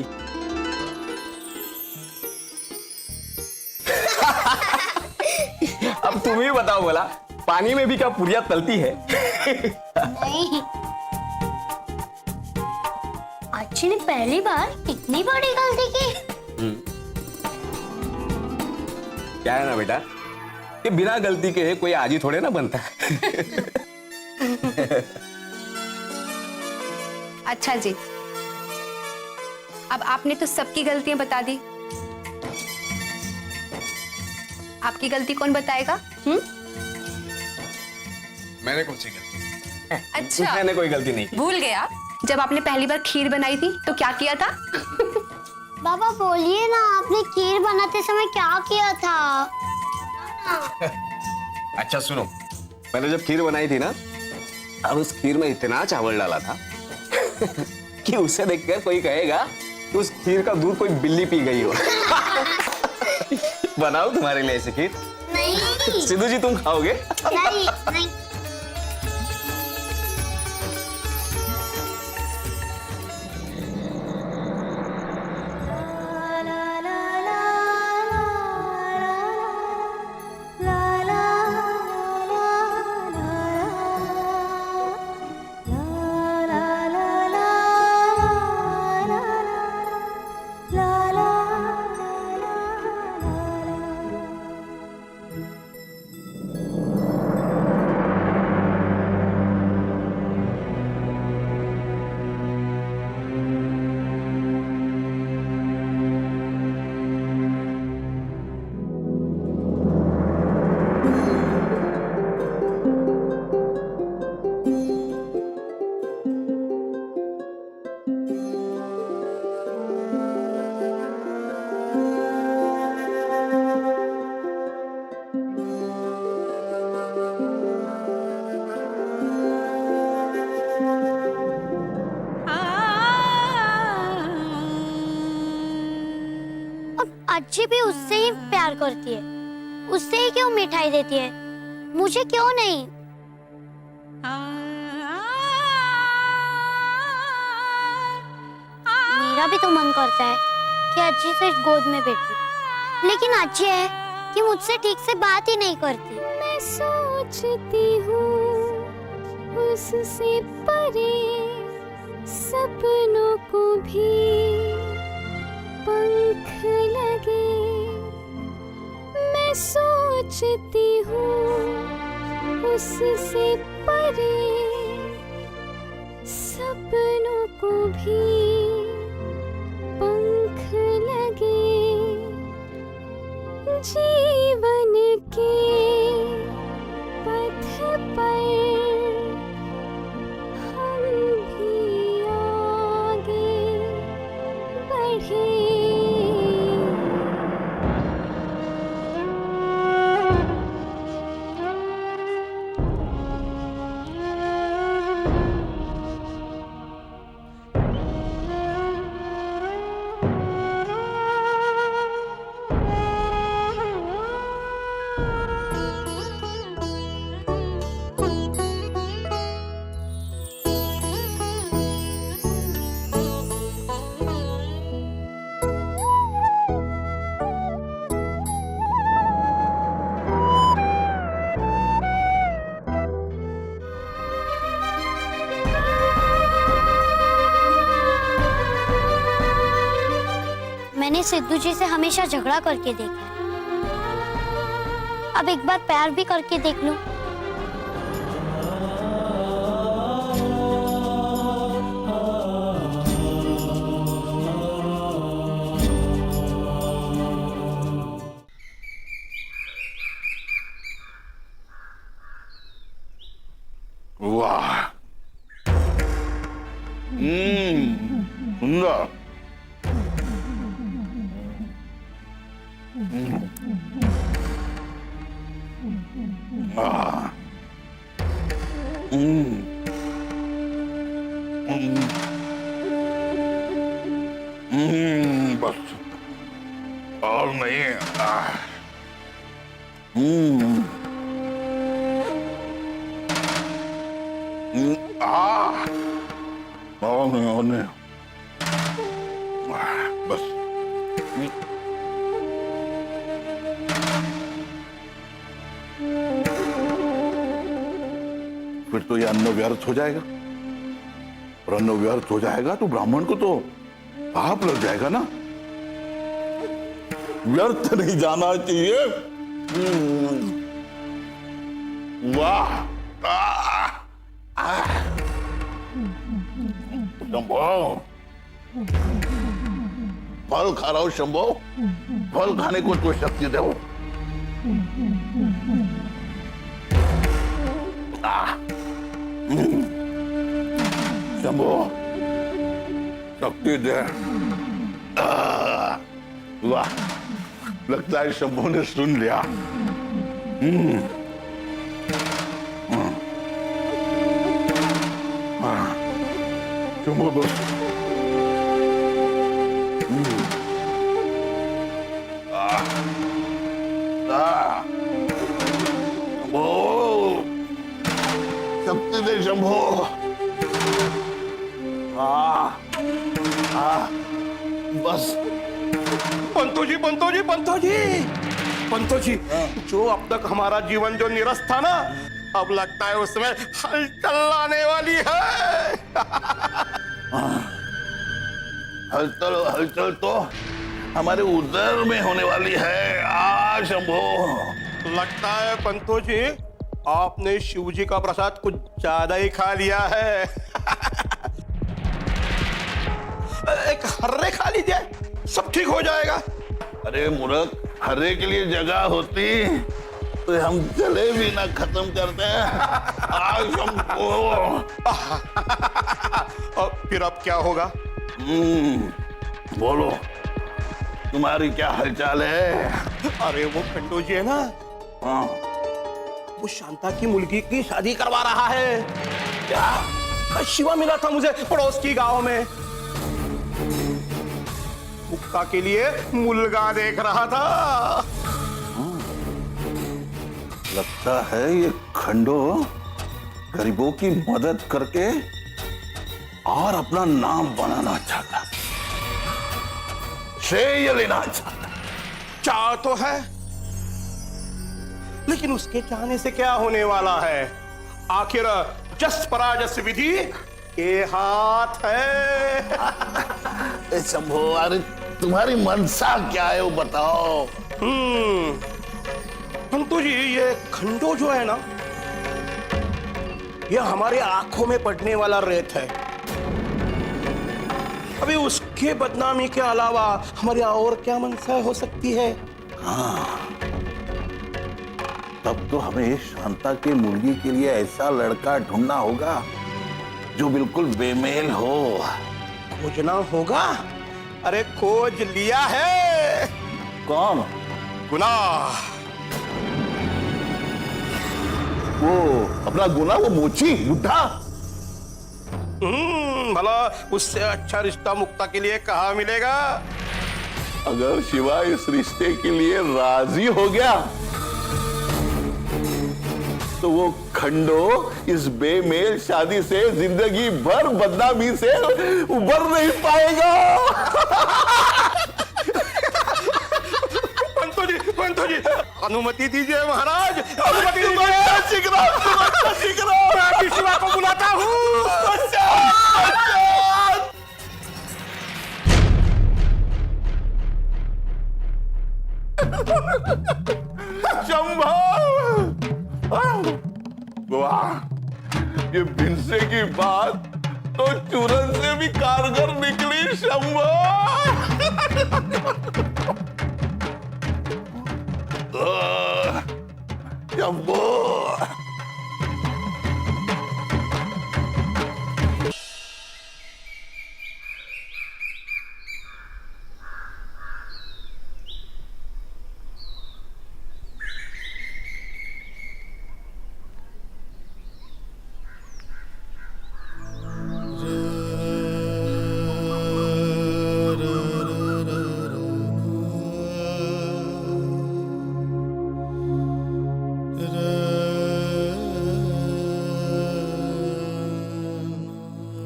अब तुम ही बताओ बोला, पानी में भी क्या पूरियां तलती है? नहीं। आजी ने पहली बार इतनी बड़ी गलती की। क्या है ना बेटा, कि बिना गलती के कोई आजी थोड़े ना बनता है। अच्छा जी, अब आपने तो सबकी गलतियां बता दी, आपकी गलती कौन बताएगा? मैंने कौन सी गलती? अच्छा मैंने कोई गलती नहीं की। भूल गया। जब आपने पहली बार खीर बनाई थी तो क्या किया था? बाबा बोलिए ना, आपने खीर बनाते समय क्या किया था? अच्छा सुनो, मैंने जब खीर बनाई थी ना, अब उस खीर में इतना चावल डाला था कि उसे देखकर कोई कहेगा कि उस खीर का दूध कोई बिल्ली पी गई हो। बनाओ तुम्हारे लिए ऐसी खीर? नहीं सिद्धू जी तुम खाओगे? नहीं नहीं। अच्छी भी उससे ही प्यार करती है, उससे ही क्यों मिठाई देती है, मुझे क्यों नहीं? मेरा भी तो मन करता है कि अच्छी से गोद में बैठूं, लेकिन अच्छी है कि मुझसे ठीक से बात ही नहीं करती। मैं सोचती हूँ उससे परे सपनों को भी पंख लगे। मैं सोचती हूँ उससे परे सपनों को भी पंख लगे। जीवन के पथ पर हम भी आगे बढ़े। मैंने सिद्धू जी से हमेशा झगड़ा करके देखा है, अब एक बार प्यार भी करके देख लूं। वाह, सुंदर। बस और नहीं। और नहीं बस। फिर तो ये अन्न व्यर्थ हो जाएगा, और अन्न व्यर्थ हो जाएगा तो ब्राह्मण को तो पाप लग जाएगा ना। व्यर्थ नहीं जाना चाहिए। वाह, शंभो, फल खा रहा हूं शंभो, फल खाने को तो शक्ति दो। शंभो शक्ति दे। वाह, लगता है शंभो ने सुन लिया। शंभो बस। शंभो शक्ति दे शंभो। बस। पंतो जी, पंतो जी, पंतो जी, पंतो जी, जो अब तक हमारा जीवन जो निरस्त था ना, अब लगता है उसमें हलचल आने वाली है। हलचल हलचल तो हमारे उदर में होने वाली है। शंभो लगता है पंतो जी आपने शिव जी का प्रसाद कुछ ज्यादा ही खा लिया है। एक हर्रे खा लीजिए, सब ठीक हो जाएगा। अरे मूर्ख, हर्रे के लिए जगह होती तो हम जले भी ना खत्म करते। शंभो। और फिर अब क्या होगा? बोलो, तुम्हारी क्या हालचाल है? अरे वो खंडू जी है ना, हाँ। वो शांता की मुलगी की शादी करवा रहा है। क्या? शिवा मिला था मुझे पड़ोस की गांव में, मुक्का के लिए मुलगा देख रहा था। लगता है ये खंडो गरीबों की मदद करके और अपना नाम बनाना चाहता, श्रेय लेना चाहता। चाह तो है, लेकिन उसके चाहने से क्या होने वाला है? आखिर जस पराजस विधि के हाथ है। शंभो, अरे तुम्हारी मनसा क्या है वो बताओ। पंतु जी, ये खंडो जो है ना, ये हमारे आंखों में पड़ने वाला रेत है। अभी उसके बदनामी के अलावा हमारी और क्या मनसा हो सकती है? हाँ, तब तो हमें शांता के मुर्गी के लिए ऐसा लड़का ढूंढना होगा जो बिल्कुल बेमेल हो। खोजना होगा? अरे खोज लिया है। कौन? गुनाह। वो अपना गुना, वो मोची बुढ़ा। भला उससे अच्छा रिश्ता मुक्ता के लिए कहाँ मिलेगा? अगर शिवा इस रिश्ते के लिए राजी हो गया तो वो खंडो इस बेमेल शादी से जिंदगी भर बदनामी से उबर नहीं पाएगा। पंतो जी, अनुमति दीजिए महाराज, अनुमति दीजिए। मैं शिवा को बुलाता हूँ। शंभो, वाह, ये भिनसे की बात तो चूरन से भी कारगर निकली। शंभो, शंभो।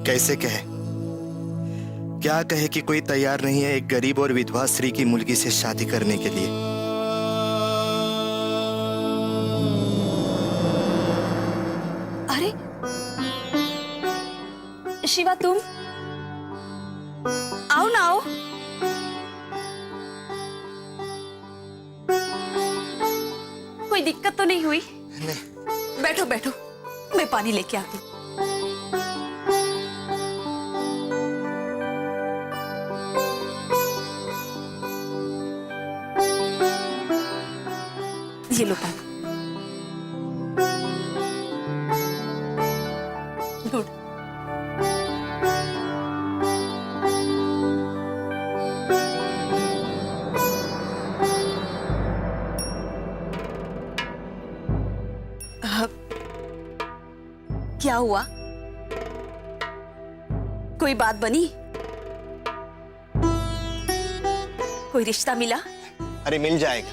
कैसे कहे, क्या कहे कि कोई तैयार नहीं है एक गरीब और विधवा स्त्री की मुलगी से शादी करने के लिए। अरे शिवा, तुम आओ ना, आओ। कोई दिक्कत तो नहीं हुई? नहीं। बैठो बैठो, मैं पानी लेके आती हूँ। ये लो पानी। हुआ? कोई बात बनी? कोई रिश्ता मिला? अरे मिल जाएगा।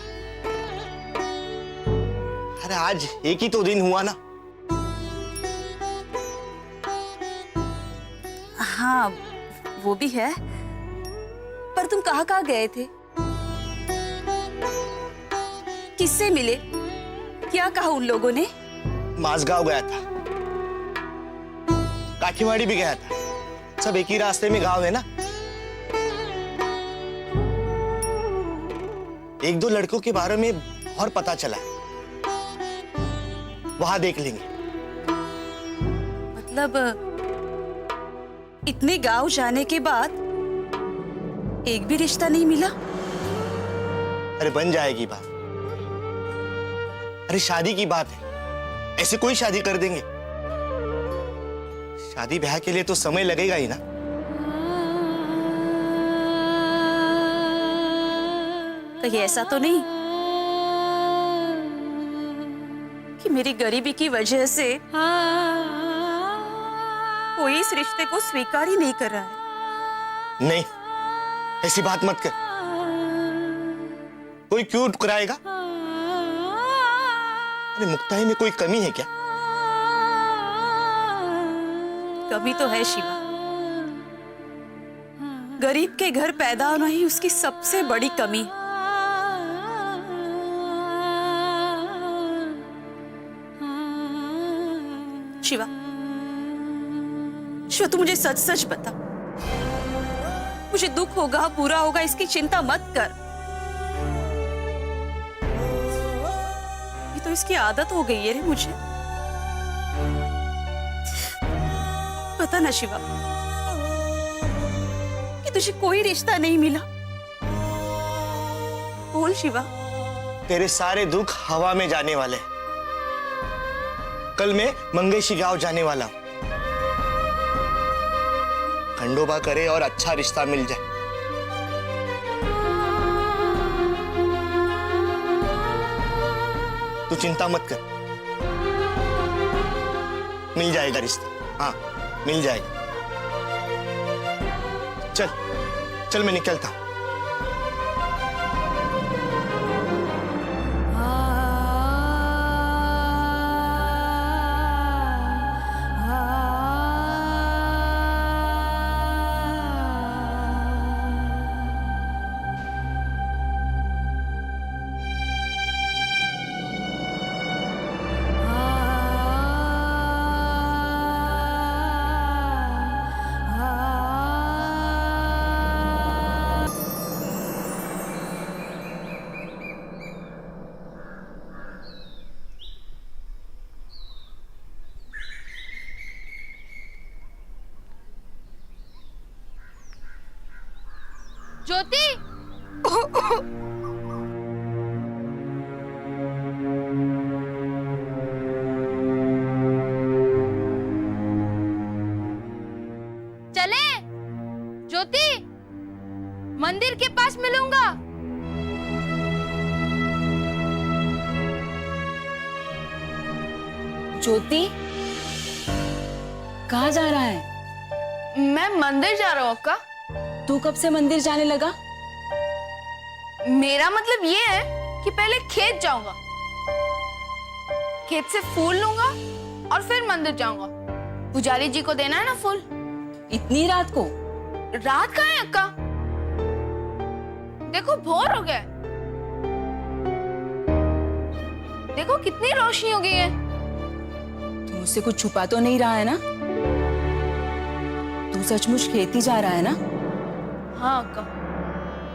अरे आज एक ही तो दिन हुआ ना। हाँ, वो भी है। पर तुम कहाँ गए थे? किससे मिले? क्या कहा उन लोगों ने? माझगांव गया था, काठीवाड़ी भी गया था, सब एक ही रास्ते में गांव है ना। एक दो लड़कों के बारे में और पता चला, वहां देख लेंगे। मतलब इतने गांव जाने के बाद एक भी रिश्ता नहीं मिला? अरे बन जाएगी बात। अरे शादी की बात है, ऐसे कोई शादी कर देंगे? शादी ब्याह के लिए तो समय लगेगा ही ना। कहीं ऐसा तो नहीं कि मेरी गरीबी की वजह से कोई इस रिश्ते को स्वीकार ही नहीं कर रहा है? नहीं, ऐसी बात मत कर। कोई क्यों ठुकराएगा? अरे मुक्ताई में कोई कमी है क्या? कमी तो है शिवा। गरीब के घर पैदा होना ही उसकी सबसे बड़ी कमी है। शिवा, शिवा तू मुझे सच सच बता। मुझे दुख होगा, बुरा होगा, इसकी चिंता मत कर। ये तो इसकी आदत हो गई है रे मुझे। पता ना शिवा कि तुझे कोई रिश्ता नहीं मिला। बोल शिवा। तेरे सारे दुख हवा में जाने वाले हैं। कल मैं मंगेशी गांव जाने वाला हूं। खंडोबा करे और अच्छा रिश्ता मिल जाए। तू चिंता मत कर, मिल जाएगा रिश्ता। हाँ मिल जाएगा। चल चल मैं निकलता हूं। ज्योति, चले। ज्योति, मंदिर के पास मिलूंगा। ज्योति, कहाँ जा रहा है? मैं मंदिर जा रहा हूँ अक्का। तू कब से मंदिर जाने लगा? मेरा मतलब ये है कि पहले खेत जाऊंगा, खेत से फूल लूंगा और फिर मंदिर जाऊंगा। पुजारी जी को देना है ना फूल। इतनी रात को? रात कहाँ है अक्का? देखो भोर हो गया। देखो कितनी रोशनी हो गई है। तू मुझसे कुछ छुपा तो नहीं रहा है ना? तू सचमुच खेती जा रहा है ना? हाँ अक्का,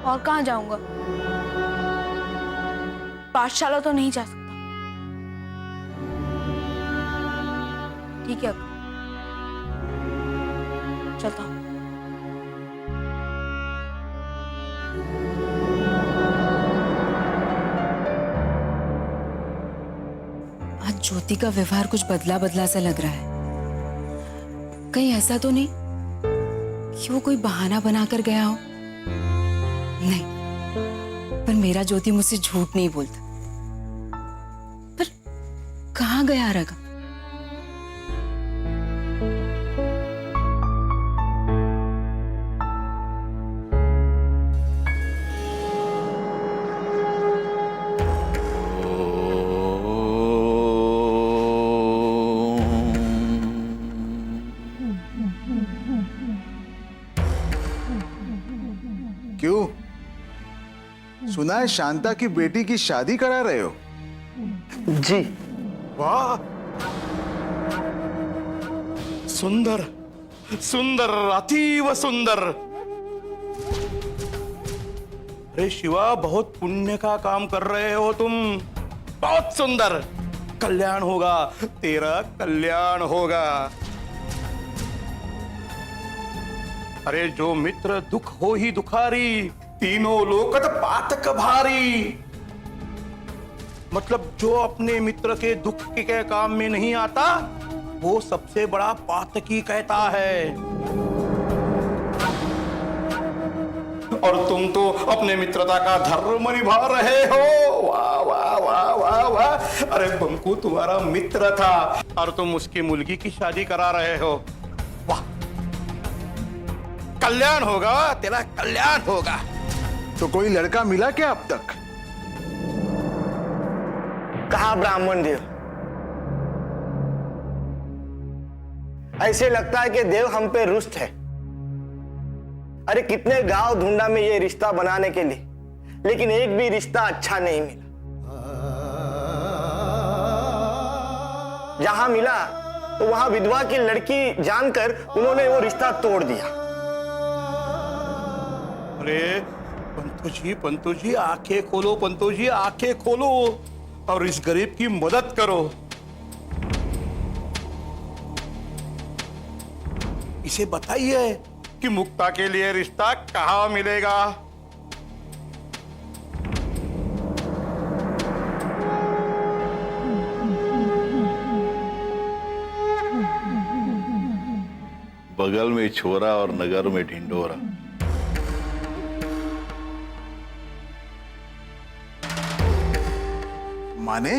और कहाँ जाऊंगा? पाठशाला तो नहीं जा सकता। ठीक है अक्का, चलता हूँ। आज ज्योति का व्यवहार कुछ बदला बदला सा लग रहा है। कहीं ऐसा तो नहीं कि वो कोई बहाना बनाकर गया हो? नहीं, पर मेरा ज्योति मुझसे झूठ नहीं बोलता। पर कहाँ गया रगा? क्यों? सुना है शांता की बेटी की शादी करा रहे हो? जी। वाह, सुंदर सुंदर, अतीव सुंदर। अरे शिवा, बहुत पुण्य का काम कर रहे हो तुम। बहुत सुंदर। कल्याण होगा, तेरा कल्याण होगा। अरे जो मित्र दुख हो ही दुखारी, तीनों लोकत पातक भारी। मतलब जो अपने मित्र के दुख के काम में नहीं आता, वो सबसे बड़ा पातकी कहता है। और तुम तो अपने मित्रता का धर्म निभा रहे हो। वाह वाह वाह वाह वाह। अरे बंकू तुम्हारा मित्र था और तुम उसकी मुलगी की शादी करा रहे हो। वाह, कल्याण होगा, तेरा कल्याण होगा। तो कोई लड़का मिला क्या अब तक? कहा ब्राह्मण देव? ऐसे लगता है कि देव हम पे रुष्ट है। अरे कितने गांव ढूंढा में ये रिश्ता बनाने के लिए, लेकिन एक भी रिश्ता अच्छा नहीं मिला। जहां मिला तो वहां विधवा की लड़की जानकर उन्होंने वो रिश्ता तोड़ दिया। अरे पंतु जी आंखें खोलो, पंतु जी आंखें खोलो और इस गरीब की मदद करो। इसे बताइए कि मुक्ता के लिए रिश्ता कहां मिलेगा। बगल में छोरा और नगर में ढिंडोरा। माने?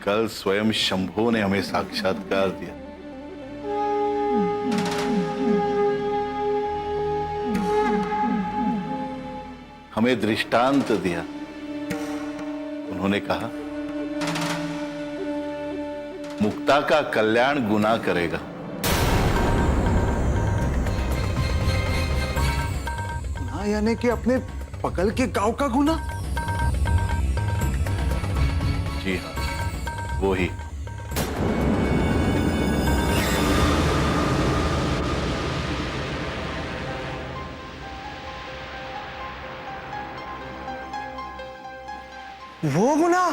कल स्वयं शंभू ने हमें साक्षात्कार दिया। हमें दृष्टांत दिया। उन्होंने कहा मुक्ता का कल्याण गुना करेगा। गुना यानी कि अपने बगल के गांव का गुना? जी हाँ, वो ही। वो गुना?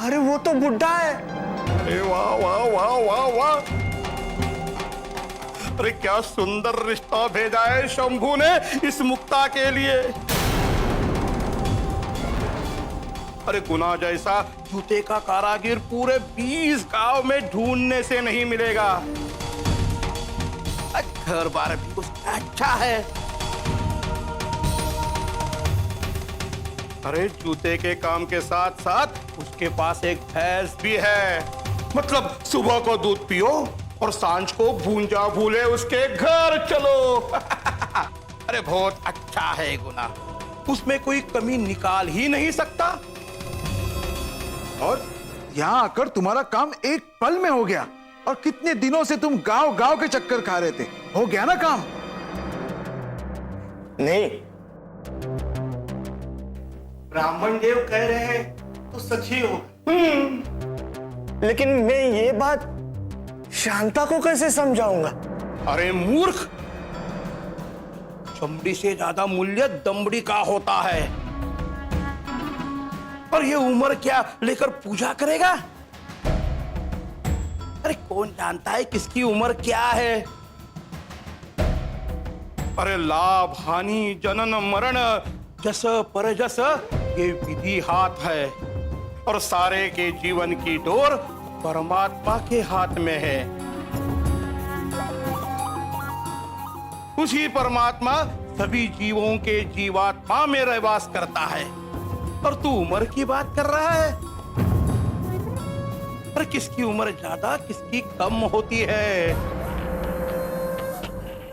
अरे वो तो बुढ़ा है। अरे वाह वाह वाह वाह वाह। अरे क्या सुंदर रिश्ता भेजा है शंभू ने इस मुक्ता के लिए। अरे गुना जैसा जूते का कारागिर पूरे 20 गांव में ढूंढने से नहीं मिलेगा। घर बार भी उसका अच्छा है। अरे जूते के काम के साथ साथ उसके पास एक भैंस भी है। मतलब सुबह को दूध पियो और सांझ को भूंजा भूले उसके घर चलो। अरे बहुत अच्छा है गुना, उसमें कोई कमी निकाल ही नहीं सकता। और यहाँ आकर तुम्हारा काम एक पल में हो गया। और कितने दिनों से तुम गांव गांव के चक्कर खा रहे थे, हो गया ना काम? नहीं, ब्राह्मण देव कह रहे हैं तो सच ही हो। लेकिन मैं ये बात शांता को कैसे समझाऊंगा? अरे मूर्ख, चमड़ी से ज्यादा मूल्य दमड़ी का होता है। और ये उम्र क्या लेकर पूजा करेगा? अरे कौन जानता है किसकी उम्र क्या है। अरे लाभ हानि जनन मरण जस पर जस ये विधि हाथ है। और सारे के जीवन की डोर परमात्मा के हाथ में है। उसी परमात्मा सभी जीवों के जीवात्मा में रहवास करता है। और तू उम्र की बात कर रहा है? पर किसकी उम्र ज्यादा किसकी कम होती है?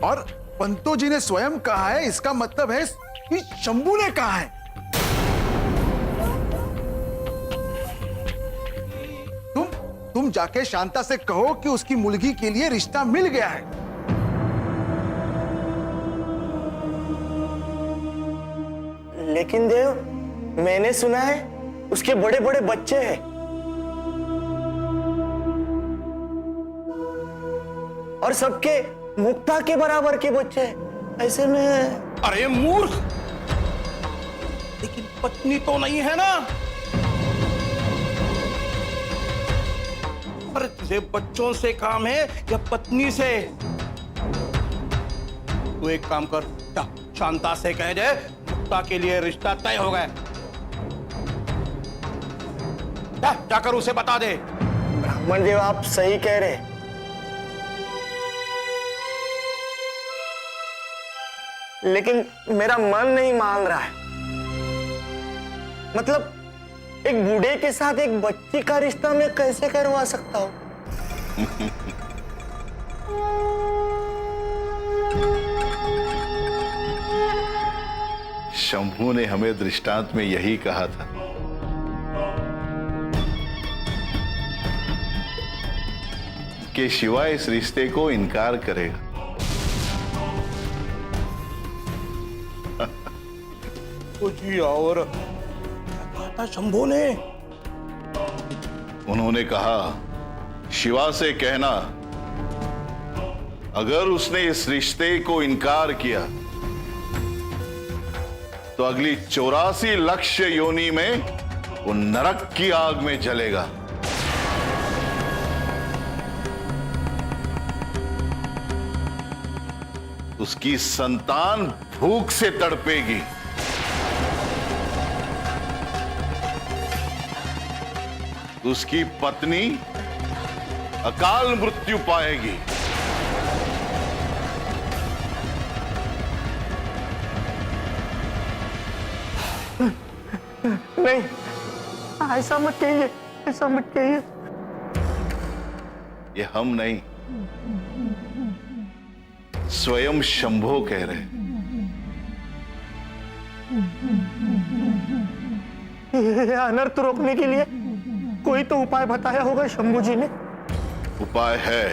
और पंतो जी ने स्वयं कहा है, इसका मतलब है कि शंभू ने कहा है। तुम तुम जाके शांता से कहो कि उसकी मुलगी के लिए रिश्ता मिल गया है। लेकिन देव, मैंने सुना है उसके बड़े बड़े बच्चे हैं। और सबके मुक्ता के बराबर के बच्चे हैं। ऐसे में अरे मूर्ख, लेकिन पत्नी तो नहीं है ना। अरे तुझे बच्चों से काम है या पत्नी से? तू एक काम कर, जा शांता से कह दे मुक्ता के लिए रिश्ता तय हो गया। जाकर उसे बता दे। ब्राह्मण देव, आप सही कह रहे। लेकिन मेरा मन नहीं मान रहा है। मतलब एक बूढ़े के साथ एक बच्ची का रिश्ता मैं कैसे करवा सकता हूँ? शंभू ने हमें दृष्टांत में यही कहा था कि शिवा इस रिश्ते को इनकार करेगा। जी, और कहा था शंभू ने? उन्होंने कहा शिवा से कहना अगर उसने इस रिश्ते को इनकार किया तो अगली 84 लक्ष्य योनि में वो नरक की आग में जलेगा। उसकी संतान भूख से तड़पेगी। उसकी पत्नी अकाल मृत्यु पाएगी। नहीं, ऐसा मत कहिए, ऐसा मत कहिए। ये हम नहीं, स्वयं शंभो कह रहे। ये अनर्थ रोकने के लिए कोई तो उपाय बताया होगा शंभू जी ने। उपाय है।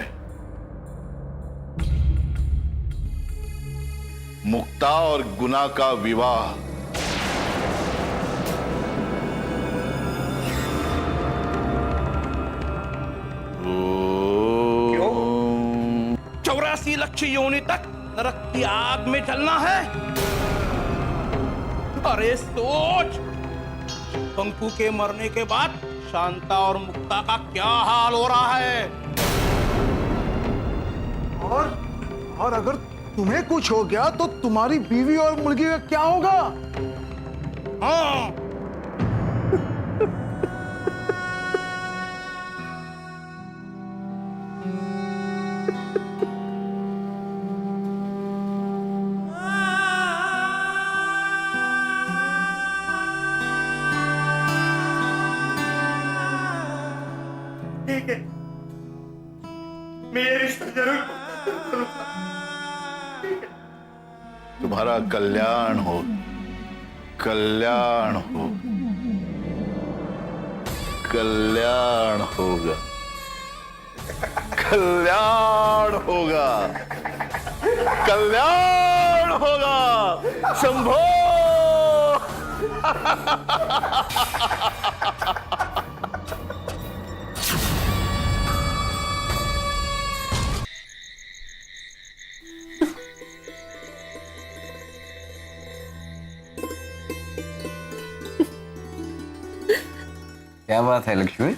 मुक्ता और गुना का विवाह। क्यों? 84 लक्ष्य योनि तक नरक की आग में जलना है? अरे सोच, पंकु के मरने के बाद शांता और मुक्ता का क्या हाल हो रहा है। और अगर तुम्हें कुछ हो गया तो तुम्हारी बीवी और मुर्गी का क्या होगा? हाँ, ठीक है, मैं ये रिश्ता जरूर करूंगा। तुम्हारा कल्याण हो, कल्याण हो, कल्याण होगा, कल्याण होगा, कल्याण होगा। शंभो! क्या बात है लक्ष्मी?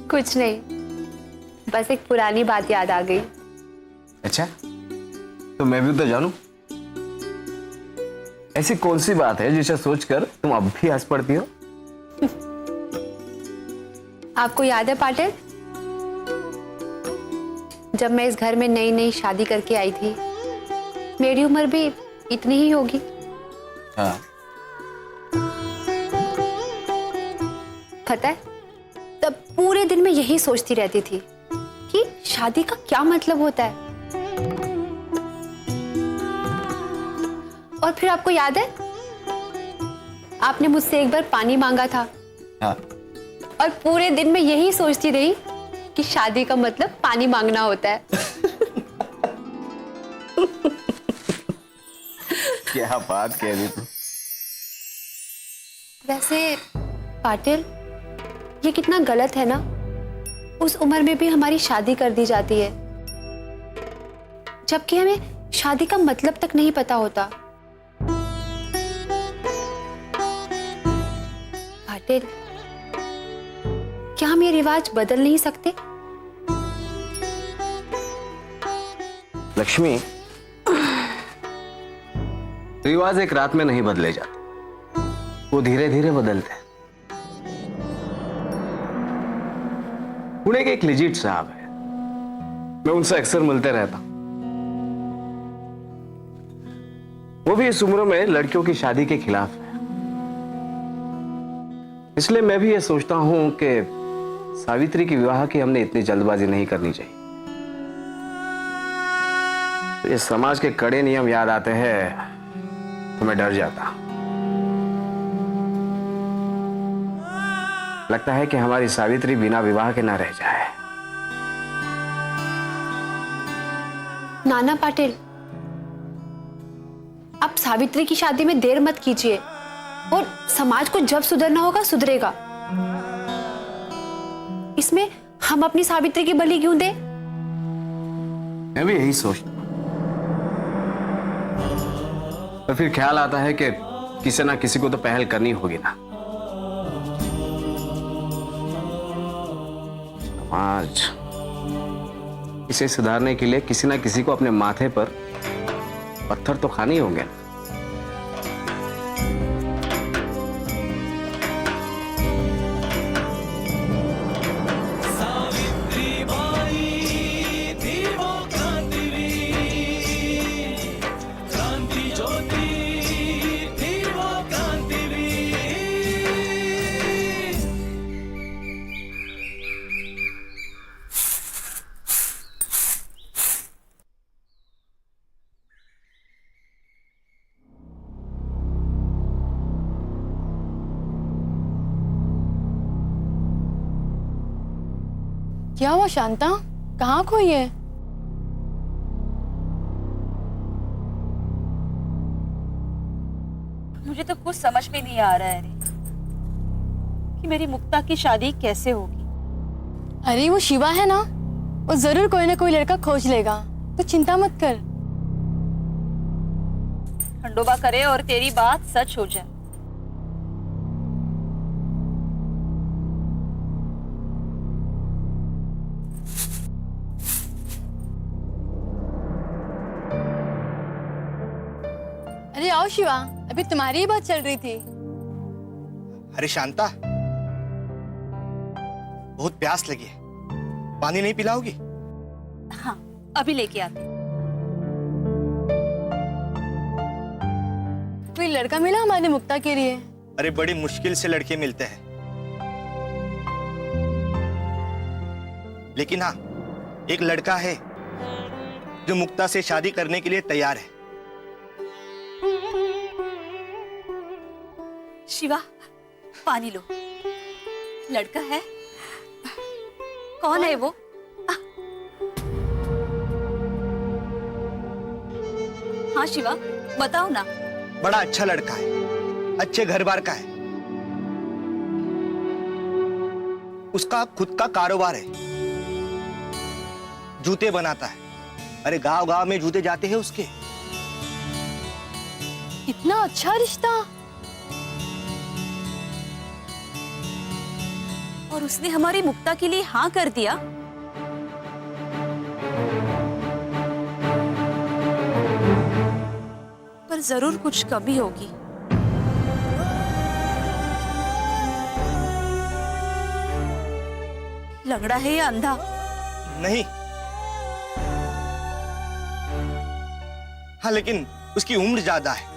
कुछ नहीं, बस एक पुरानी बात याद आ गई। अच्छा, तो मैं भी तो जानूं। ऐसी कौन सी बात है जिसे सोचकर तुम अब भी हंस पड़ती हो? आपको याद है पाटिल, जब मैं इस घर में नई नई शादी करके आई थी, मेरी उम्र भी इतनी ही होगी। हाँ। पता है, तब पूरे दिन मैं यही सोचती रहती थी कि शादी का क्या मतलब होता है। और फिर आपको याद है, आपने मुझसे एक बार पानी मांगा था। हाँ। और पूरे दिन मैं यही सोचती रही कि शादी का मतलब पानी मांगना होता है। क्या बात कह रही तू। वैसे पाटिल, ये कितना गलत है ना, उस उम्र में भी हमारी शादी कर दी जाती है, जबकि हमें शादी का मतलब तक नहीं पता होता। पाटिल, क्या हम ये रिवाज बदल नहीं सकते? लक्ष्मी, रिवाज एक रात में नहीं बदले जाते, वो धीरे धीरे बदलते हैं। पुणे के एक लिजिट साहब है, मैं उनसे अक्सर मिलते रहता हूं। वो भी इस उम्र में लड़कियों की शादी के खिलाफ है, इसलिए मैं भी ये सोचता हूं कि सावित्री के विवाह की हमने इतनी जल्दबाजी नहीं करनी चाहिए। तो ये समाज के कड़े नियम याद आते हैं तो मैं डर जाता। लगता है कि हमारी सावित्री बिना विवाह के ना रह जाए। नाना पाटिल, आप सावित्री की शादी में देर मत कीजिए, और समाज को जब सुधरना होगा सुधरेगा। इसमें हम अपनी सावित्री की बलि क्यों दें? मैं भी यही सोचता। तो फिर ख्याल आता है कि किसी ना किसी को तो पहल करनी होगी ना। समाज, इसे सुधारने के लिए किसी ना किसी को अपने माथे पर पत्थर तो खाने ही होंगे। क्या हुआ शांता, कहाँ खोई है? मुझे तो कुछ समझ में नहीं आ रहा है कि मेरी मुक्ता की शादी कैसे होगी। अरे वो शिवा है ना, वो जरूर कोई ना कोई लड़का खोज लेगा, तो चिंता मत कर। खंडोबा करे और तेरी बात सच हो जाए। अरे आओ शिवा, अभी तुम्हारी ही बात चल रही थी। अरे शांता, बहुत प्यास लगी है, पानी नहीं पिलाओगी? हाँ, अभी लेके आती। कोई लड़का मिला हमारी मुक्ता के लिए? अरे बड़ी मुश्किल से लड़के मिलते हैं, लेकिन हाँ, एक लड़का है जो मुक्ता से शादी करने के लिए तैयार है। शिवा, पानी लो। लड़का है? कौन है वो? हाँ शिवा, बताओ ना। बड़ा अच्छा लड़का है, अच्छे घर बार का है, उसका खुद का कारोबार है, जूते बनाता है। अरे गांव गांव में जूते जाते हैं उसके। इतना अच्छा रिश्ता, और उसने हमारी मुक्ता के लिए हाँ कर दिया। पर जरूर कुछ कमी होगी। लंगड़ा है या अंधा? नहीं, हाँ लेकिन उसकी उम्र ज्यादा है।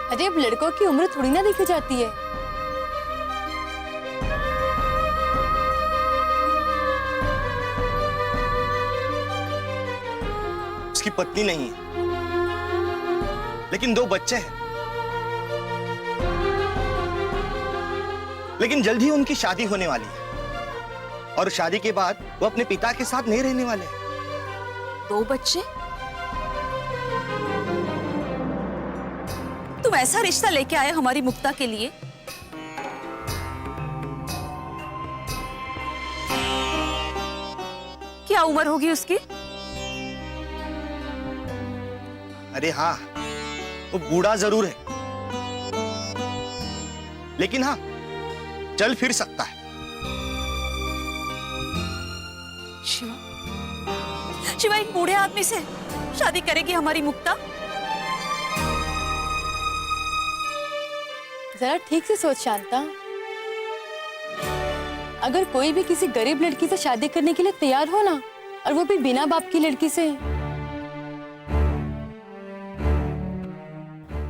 अरे अब लड़कों की उम्र थोड़ी ना देखी जाती है। उसकी पत्नी नहीं है, लेकिन 2 बच्चे हैं। लेकिन जल्द ही उनकी शादी होने वाली है और शादी के बाद वो अपने पिता के साथ नहीं रहने वाले हैं। 2 बच्चे? तुम ऐसा रिश्ता लेके आए हमारी मुक्ता के लिए? क्या उम्र होगी उसकी? अरे हाँ, वो बूढ़ा जरूर है, लेकिन हाँ, चल फिर सकता है। शिवा एक बूढ़े आदमी से शादी करेगी हमारी मुक्ता? जरा ठीक से सोच शांता, अगर कोई भी किसी गरीब लड़की से शादी करने के लिए तैयार हो ना, और वो भी बिना बाप की लड़की से,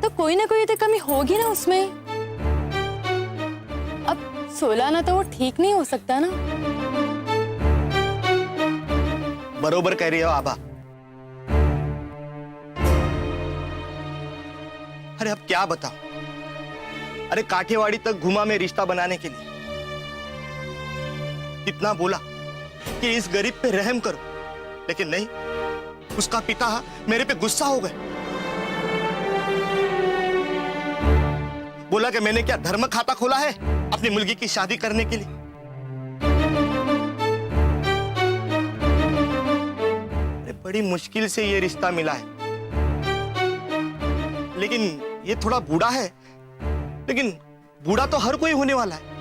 तो कोई ना कोई तो कमी होगी ना उसमें। अब 16 ना तो वो ठीक नहीं हो सकता ना। बरोबर कह रही हो आभा। अरे अब क्या बताऊं, अरे काठियावाड़ी तक घुमा मैं रिश्ता बनाने के लिए, कितना बोला कि इस गरीब पे रहम करो, लेकिन नहीं, उसका पिता मेरे पे गुस्सा हो गए। बोला कि मैंने क्या धर्म खाता खोला है अपनी मुलगी की शादी करने के लिए। बड़ी मुश्किल से ये रिश्ता मिला है, लेकिन ये थोड़ा बूढ़ा है, लेकिन बूढ़ा तो हर कोई होने वाला है।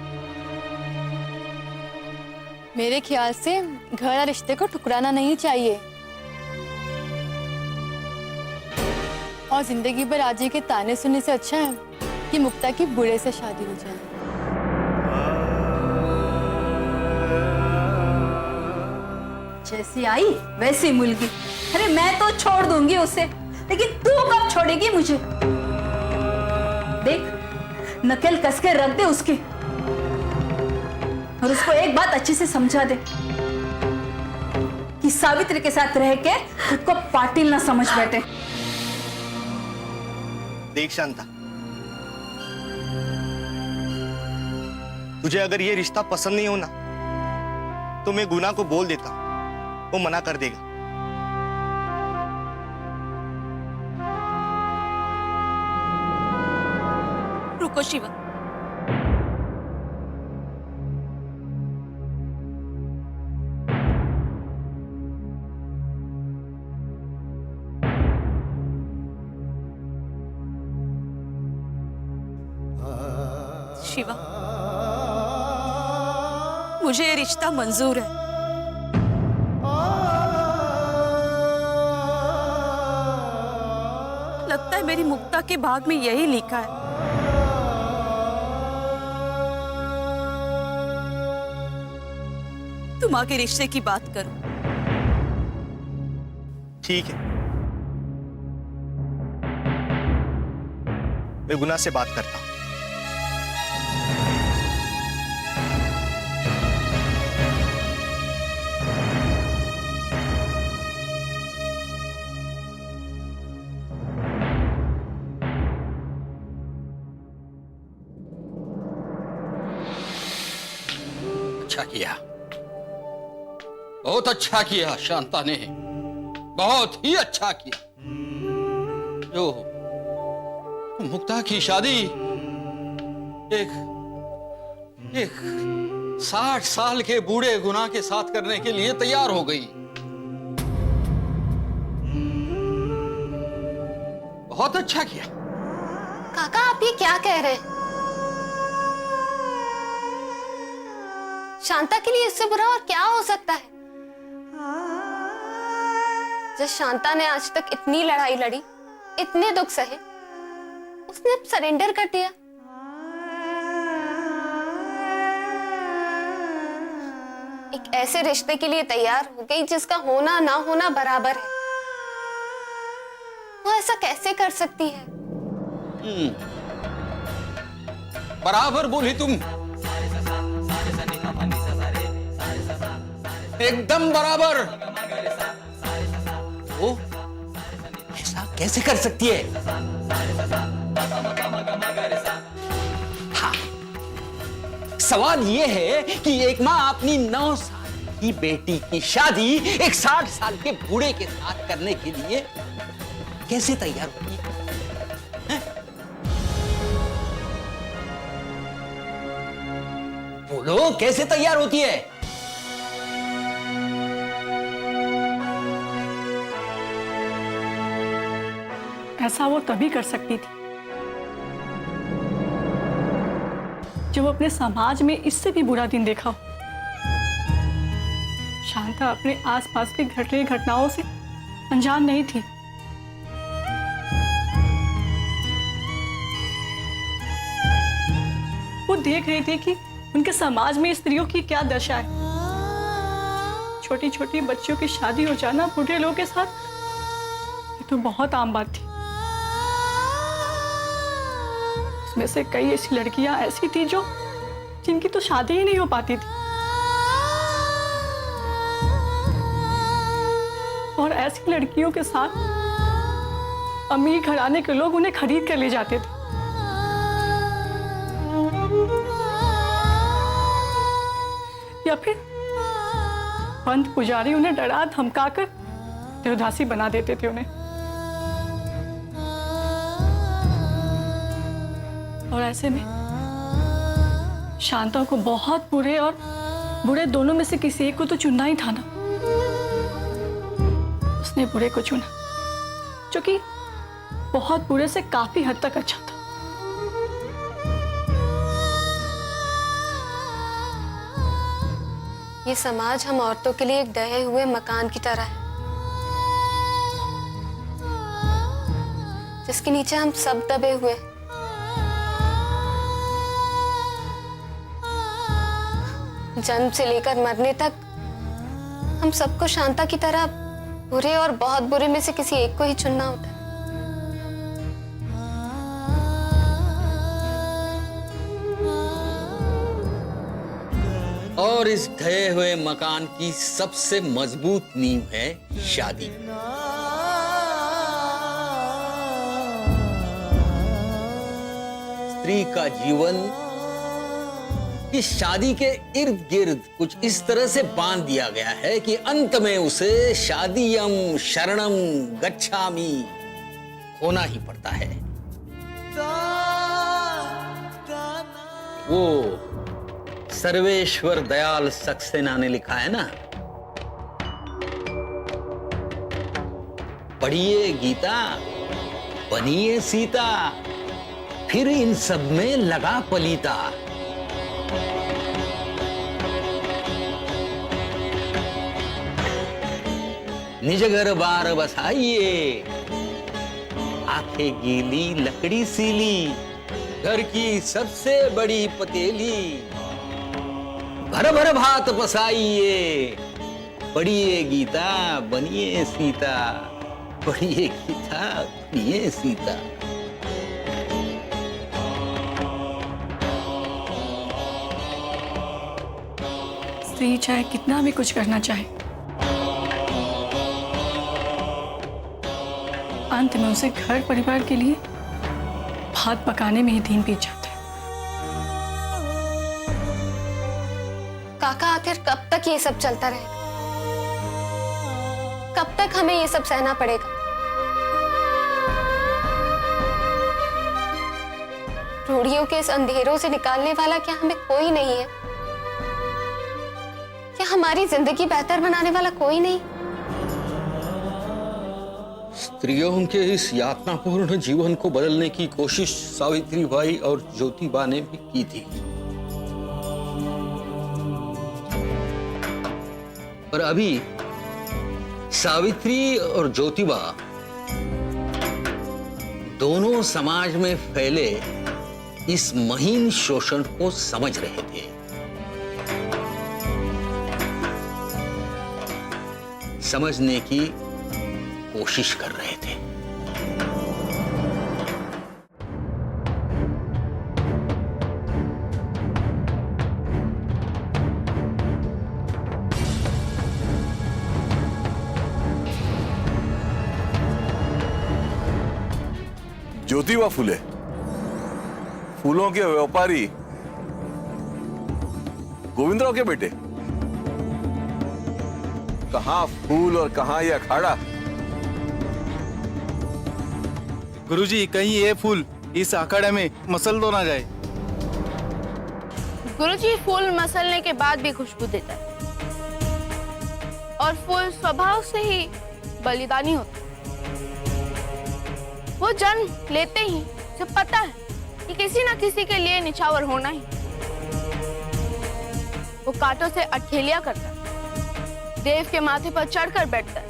मेरे ख्याल से घर और रिश्ते को ठुकराना नहीं चाहिए और जिंदगी भर आजी के ताने सुनने से अच्छा है कि मुक्ता की बूढ़े से शादी हो जाए। जैसी आई वैसी मुलगी। अरे मैं तो छोड़ दूंगी उसे, लेकिन तू कब छोड़ेगी मुझे? देख, नकेल कस के रख दे उसकी और उसको एक बात अच्छे से समझा दे कि सावित्री के साथ रह के खुद को पाटिल ना समझ बैठे। देख शांता, तुझे अगर ये रिश्ता पसंद नहीं होना तो मैं गुना को बोल देता हूं, वो मना कर देगा। रुको शिवा, शिवा, मुझे ये रिश्ता मंजूर है। लगता है मेरी मुक्ता के भाग में यही लिखा है। तुम आके रिश्ते की बात करो। ठीक है, मैं गुना से बात करता हूं। अच्छा किया, बहुत अच्छा किया शांता ने, बहुत ही अच्छा किया। जो मुक्ता की शादी एक 60 साल के बूढ़े गुना के साथ करने के लिए तैयार हो गई। बहुत अच्छा किया। काका, आप ये क्या कह रहे हैं? शांता के लिए इससे बुरा और क्या हो सकता है? जब शांता ने आज तक इतनी लड़ाई लड़ी, इतने दुख सहे, उसने अब सरेंडर कर दिया। एक ऐसे रिश्ते के लिए तैयार हो गई जिसका होना ना होना बराबर है। वो ऐसा कैसे कर सकती है? बराबर बोली तुम, एकदम बराबर। कैसे कर सकती है? हाँ, सवाल यह है कि एक माँ अपनी 9 साल की बेटी की शादी एक 60 साल के बूढ़े के साथ करने के लिए कैसे तैयार होती है? बोलो, कैसे तैयार होती है? ऐसा वो तभी कर सकती थी जब वो अपने समाज में इससे भी बुरा दिन देखा हो। शांता अपने आसपास के घट रही घटनाओं से अनजान नहीं थी। वो देख रही थी कि उनके समाज में स्त्रियों की क्या दशा है। छोटी छोटी बच्चियों की शादी हो जाना बूढ़े लोगों के साथ, ये तो बहुत आम बात थी। उसमें से कई ऐसी लड़कियां ऐसी थी जो जिनकी तो शादी ही नहीं हो पाती थी, और ऐसी लड़कियों के साथ अमीर घराने के लोग उन्हें खरीद कर ले जाते थे। या फिर पंत पुजारी उन्हें डरा धमकाकर देवदासी बना देते थे उन्हें। और ऐसे में शांता को बहुत बुरे और बुरे दोनों में से किसी एक को तो चुनना ही था ना। उसने बुरे को चुना, जो कि बहुत बुरे से काफी हद तक अच्छा था। ये समाज हम औरतों के लिए एक ढहे हुए मकान की तरह है, जिसके नीचे हम सब दबे हुए हैं। जन्म से लेकर मरने तक हम सबको शांता की तरह बुरे और बहुत बुरे में से किसी एक को ही चुनना होता है। और इस ढहे हुए मकान की सबसे मजबूत नींव है शादी। स्त्री का जीवन इस शादी के इर्द गिर्द कुछ इस तरह से बांध दिया गया है कि अंत में उसे शादीयम शरणम गच्छामि होना ही पड़ता है। वो सर्वेश्वर दयाल सक्सेना ने लिखा है ना, पढ़िए गीता, बनिए सीता, फिर इन सब में लगा पलीता। निज घर बार बसाइए, आंखें गीली लकड़ी सीली, घर की सबसे बड़ी पतेली, भर भर भात पसाइए, पढ़िए गीता बनिए सीता, पढ़िए गीता बनिए सीता। स्त्री चाहे कितना भी कुछ करना चाहे, अंत में उसे घर परिवार के लिए भात पकाने में ही दिन बीत जाता है। काका, आखिर कब तक ये सब चलता रहेगा? कब तक हमें ये सब सहना पड़ेगा? रूढ़ियों के इस अंधेरों से निकालने वाला क्या हमें कोई नहीं है? क्या हमारी जिंदगी बेहतर बनाने वाला कोई नहीं? स्त्रियों के इस यातनापूर्ण जीवन को बदलने की कोशिश सावित्रीबाई और ज्योतिबा ने भी की थी, पर अभी सावित्री और ज्योतिबा दोनों समाज में फैले इस महीन शोषण को समझ रहे थे। समझने की कोशिश कर रहे थे। ज्योतिबा फुले, फूलों के व्यापारी गोविंदराव के बेटे? कहां फूल और कहां ये अखाड़ा? गुरुजी, कहीं ये फूल इस अखाड़े में मसल तो ना जाए। गुरुजी, फूल मसलने के बाद भी खुशबू देता है और फूल स्वभाव से ही बलिदानी होता है। वो जन्म लेते ही उसे पता है कि किसी ना किसी के लिए निछावर होना ही। वो कांटों से अठेलिया करता है, देव के माथे पर चढ़कर बैठता है।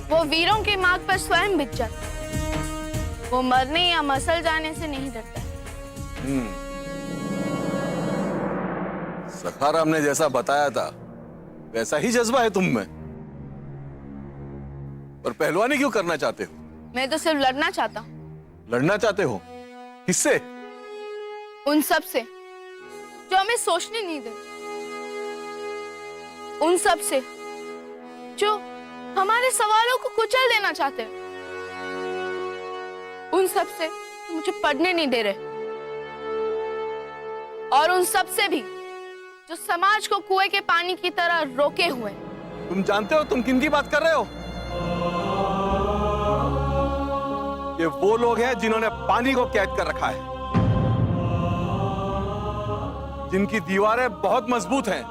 वो वीरों के मार्ग पर स्वयं बिछ जाता है। वो मरने या मसल जाने से नहीं डरता है। सखाराम ने जैसा बताया था वैसा ही जज्बा है तुम में। पर पहलवानी क्यों करना चाहते हो? मैं तो सिर्फ लड़ना चाहता हूँ। लड़ना चाहते हो? किससे? उन सब से जो हमें सोचने नहीं दे, उन सब से जो हमारे सवालों को कुचल देना चाहते हैं, उन सब से जो मुझे पढ़ने नहीं दे रहे, और उन सब से भी जो समाज को कुएं के पानी की तरह रोके हुए। तुम जानते हो तुम किन की बात कर रहे हो? ये वो लोग हैं जिन्होंने पानी को कैद कर रखा है, जिनकी दीवारें बहुत मजबूत हैं।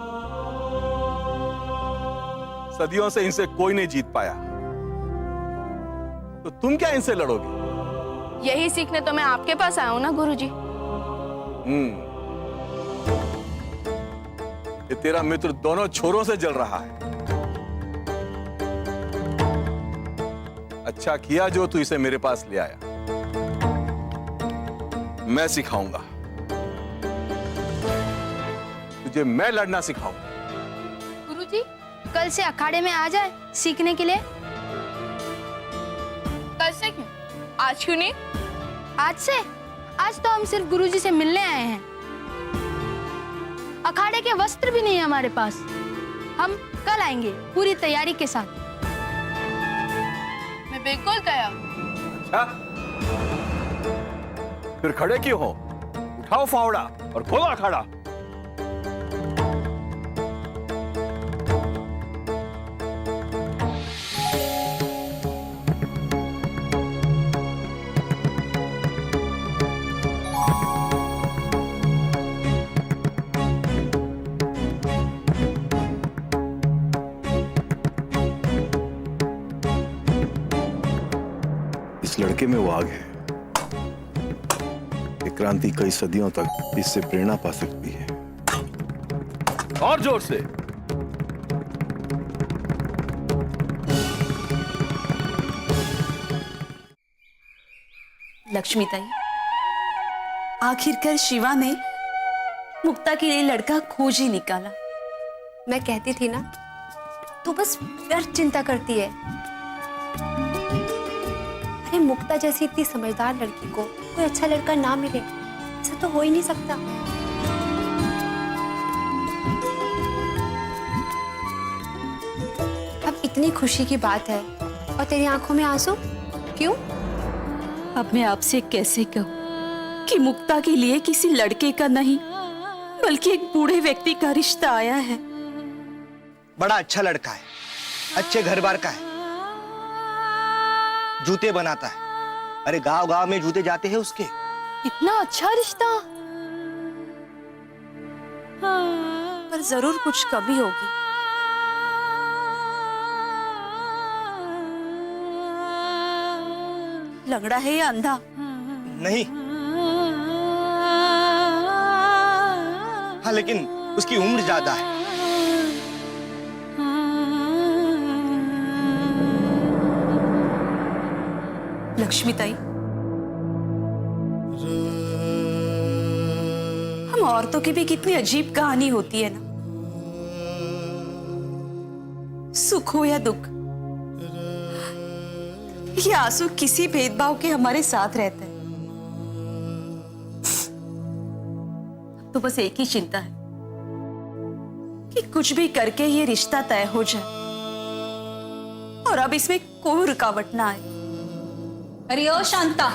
सदियों से इनसे कोई नहीं जीत पाया, तो तुम क्या इनसे लड़ोगे? यही सीखने तो मैं आपके पास आया हूं ना गुरुजी। ये तेरा मित्र दोनों छोरों से जल रहा है। अच्छा किया जो तू इसे मेरे पास ले आया। मैं सिखाऊंगा तुझे, मैं लड़ना सिखाऊंगा। गुरुजी, कल से अखाड़े में आ जाए सीखने के लिए। कल से क्यों? आज क्यों नहीं? आज से? आज तो हम सिर्फ गुरुजी से मिलने आए हैं। अखाड़े के वस्त्र भी नहीं है हमारे पास। हम कल आएंगे पूरी तैयारी के साथ। मैं बिल्कुल तैयार। अच्छा, फिर खड़े क्यों हो? उठाओ फावड़ा और खोलो अखाड़ा। इस लड़के में वो आग है। ये क्रांति कई सदियों तक इससे प्रेरणा पा सकती है। और जोर से। लक्ष्मीताई, आखिरकार शिवा ने मुक्ता के लिए लड़का खोज ही निकाला। मैं कहती थी ना, तू बस व्यर्थ चिंता करती है। अरे मुक्ता जैसी इतनी समझदार लड़की को कोई अच्छा लड़का ना मिले, ऐसा तो हो ही नहीं सकता। अब इतनी खुशी की बात है और तेरी आंखों में आंसू क्यों? अब मैं आपसे कैसे कहूं कि मुक्ता के लिए किसी लड़के का नहीं बल्कि एक बूढ़े व्यक्ति का रिश्ता आया है। बड़ा अच्छा लड़का है, अच्छे घर बार का है, जूते बनाता है। अरे गांव गांव में जूते जाते हैं उसके। इतना अच्छा रिश्ता, पर जरूर कुछ कमी होगी। लंगड़ा है या अंधा? नहीं, हाँ, लेकिन उसकी उम्र ज्यादा है। लक्ष्मीताई, हम औरतों की भी कितनी अजीब कहानी होती है ना। सुख हो या दुख, ये आंसू किसी भेदभाव के हमारे साथ रहते हैं। तो बस एक ही चिंता है कि कुछ भी करके ये रिश्ता तय हो जाए और अब इसमें कोई रुकावट ना आए। अरे ओ शांता,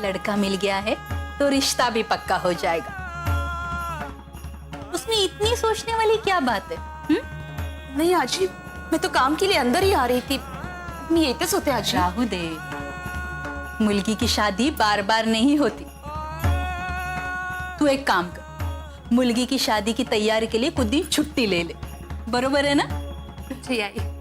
लड़का मिल गया है तो रिश्ता भी पक्का हो जाएगा। उसमें इतनी सोचने वाली क्या बात है? नहीं आजी, मैं तो काम के लिए अंदर ही आ रही थी। मी येतेच होते आजी। राहू दे, मुलगी की शादी बार बार नहीं होती। तू एक काम कर, मुलगी की शादी की तैयारी के लिए कुछ दिन छुट्टी ले ले, बरोबर है ना? जी आई।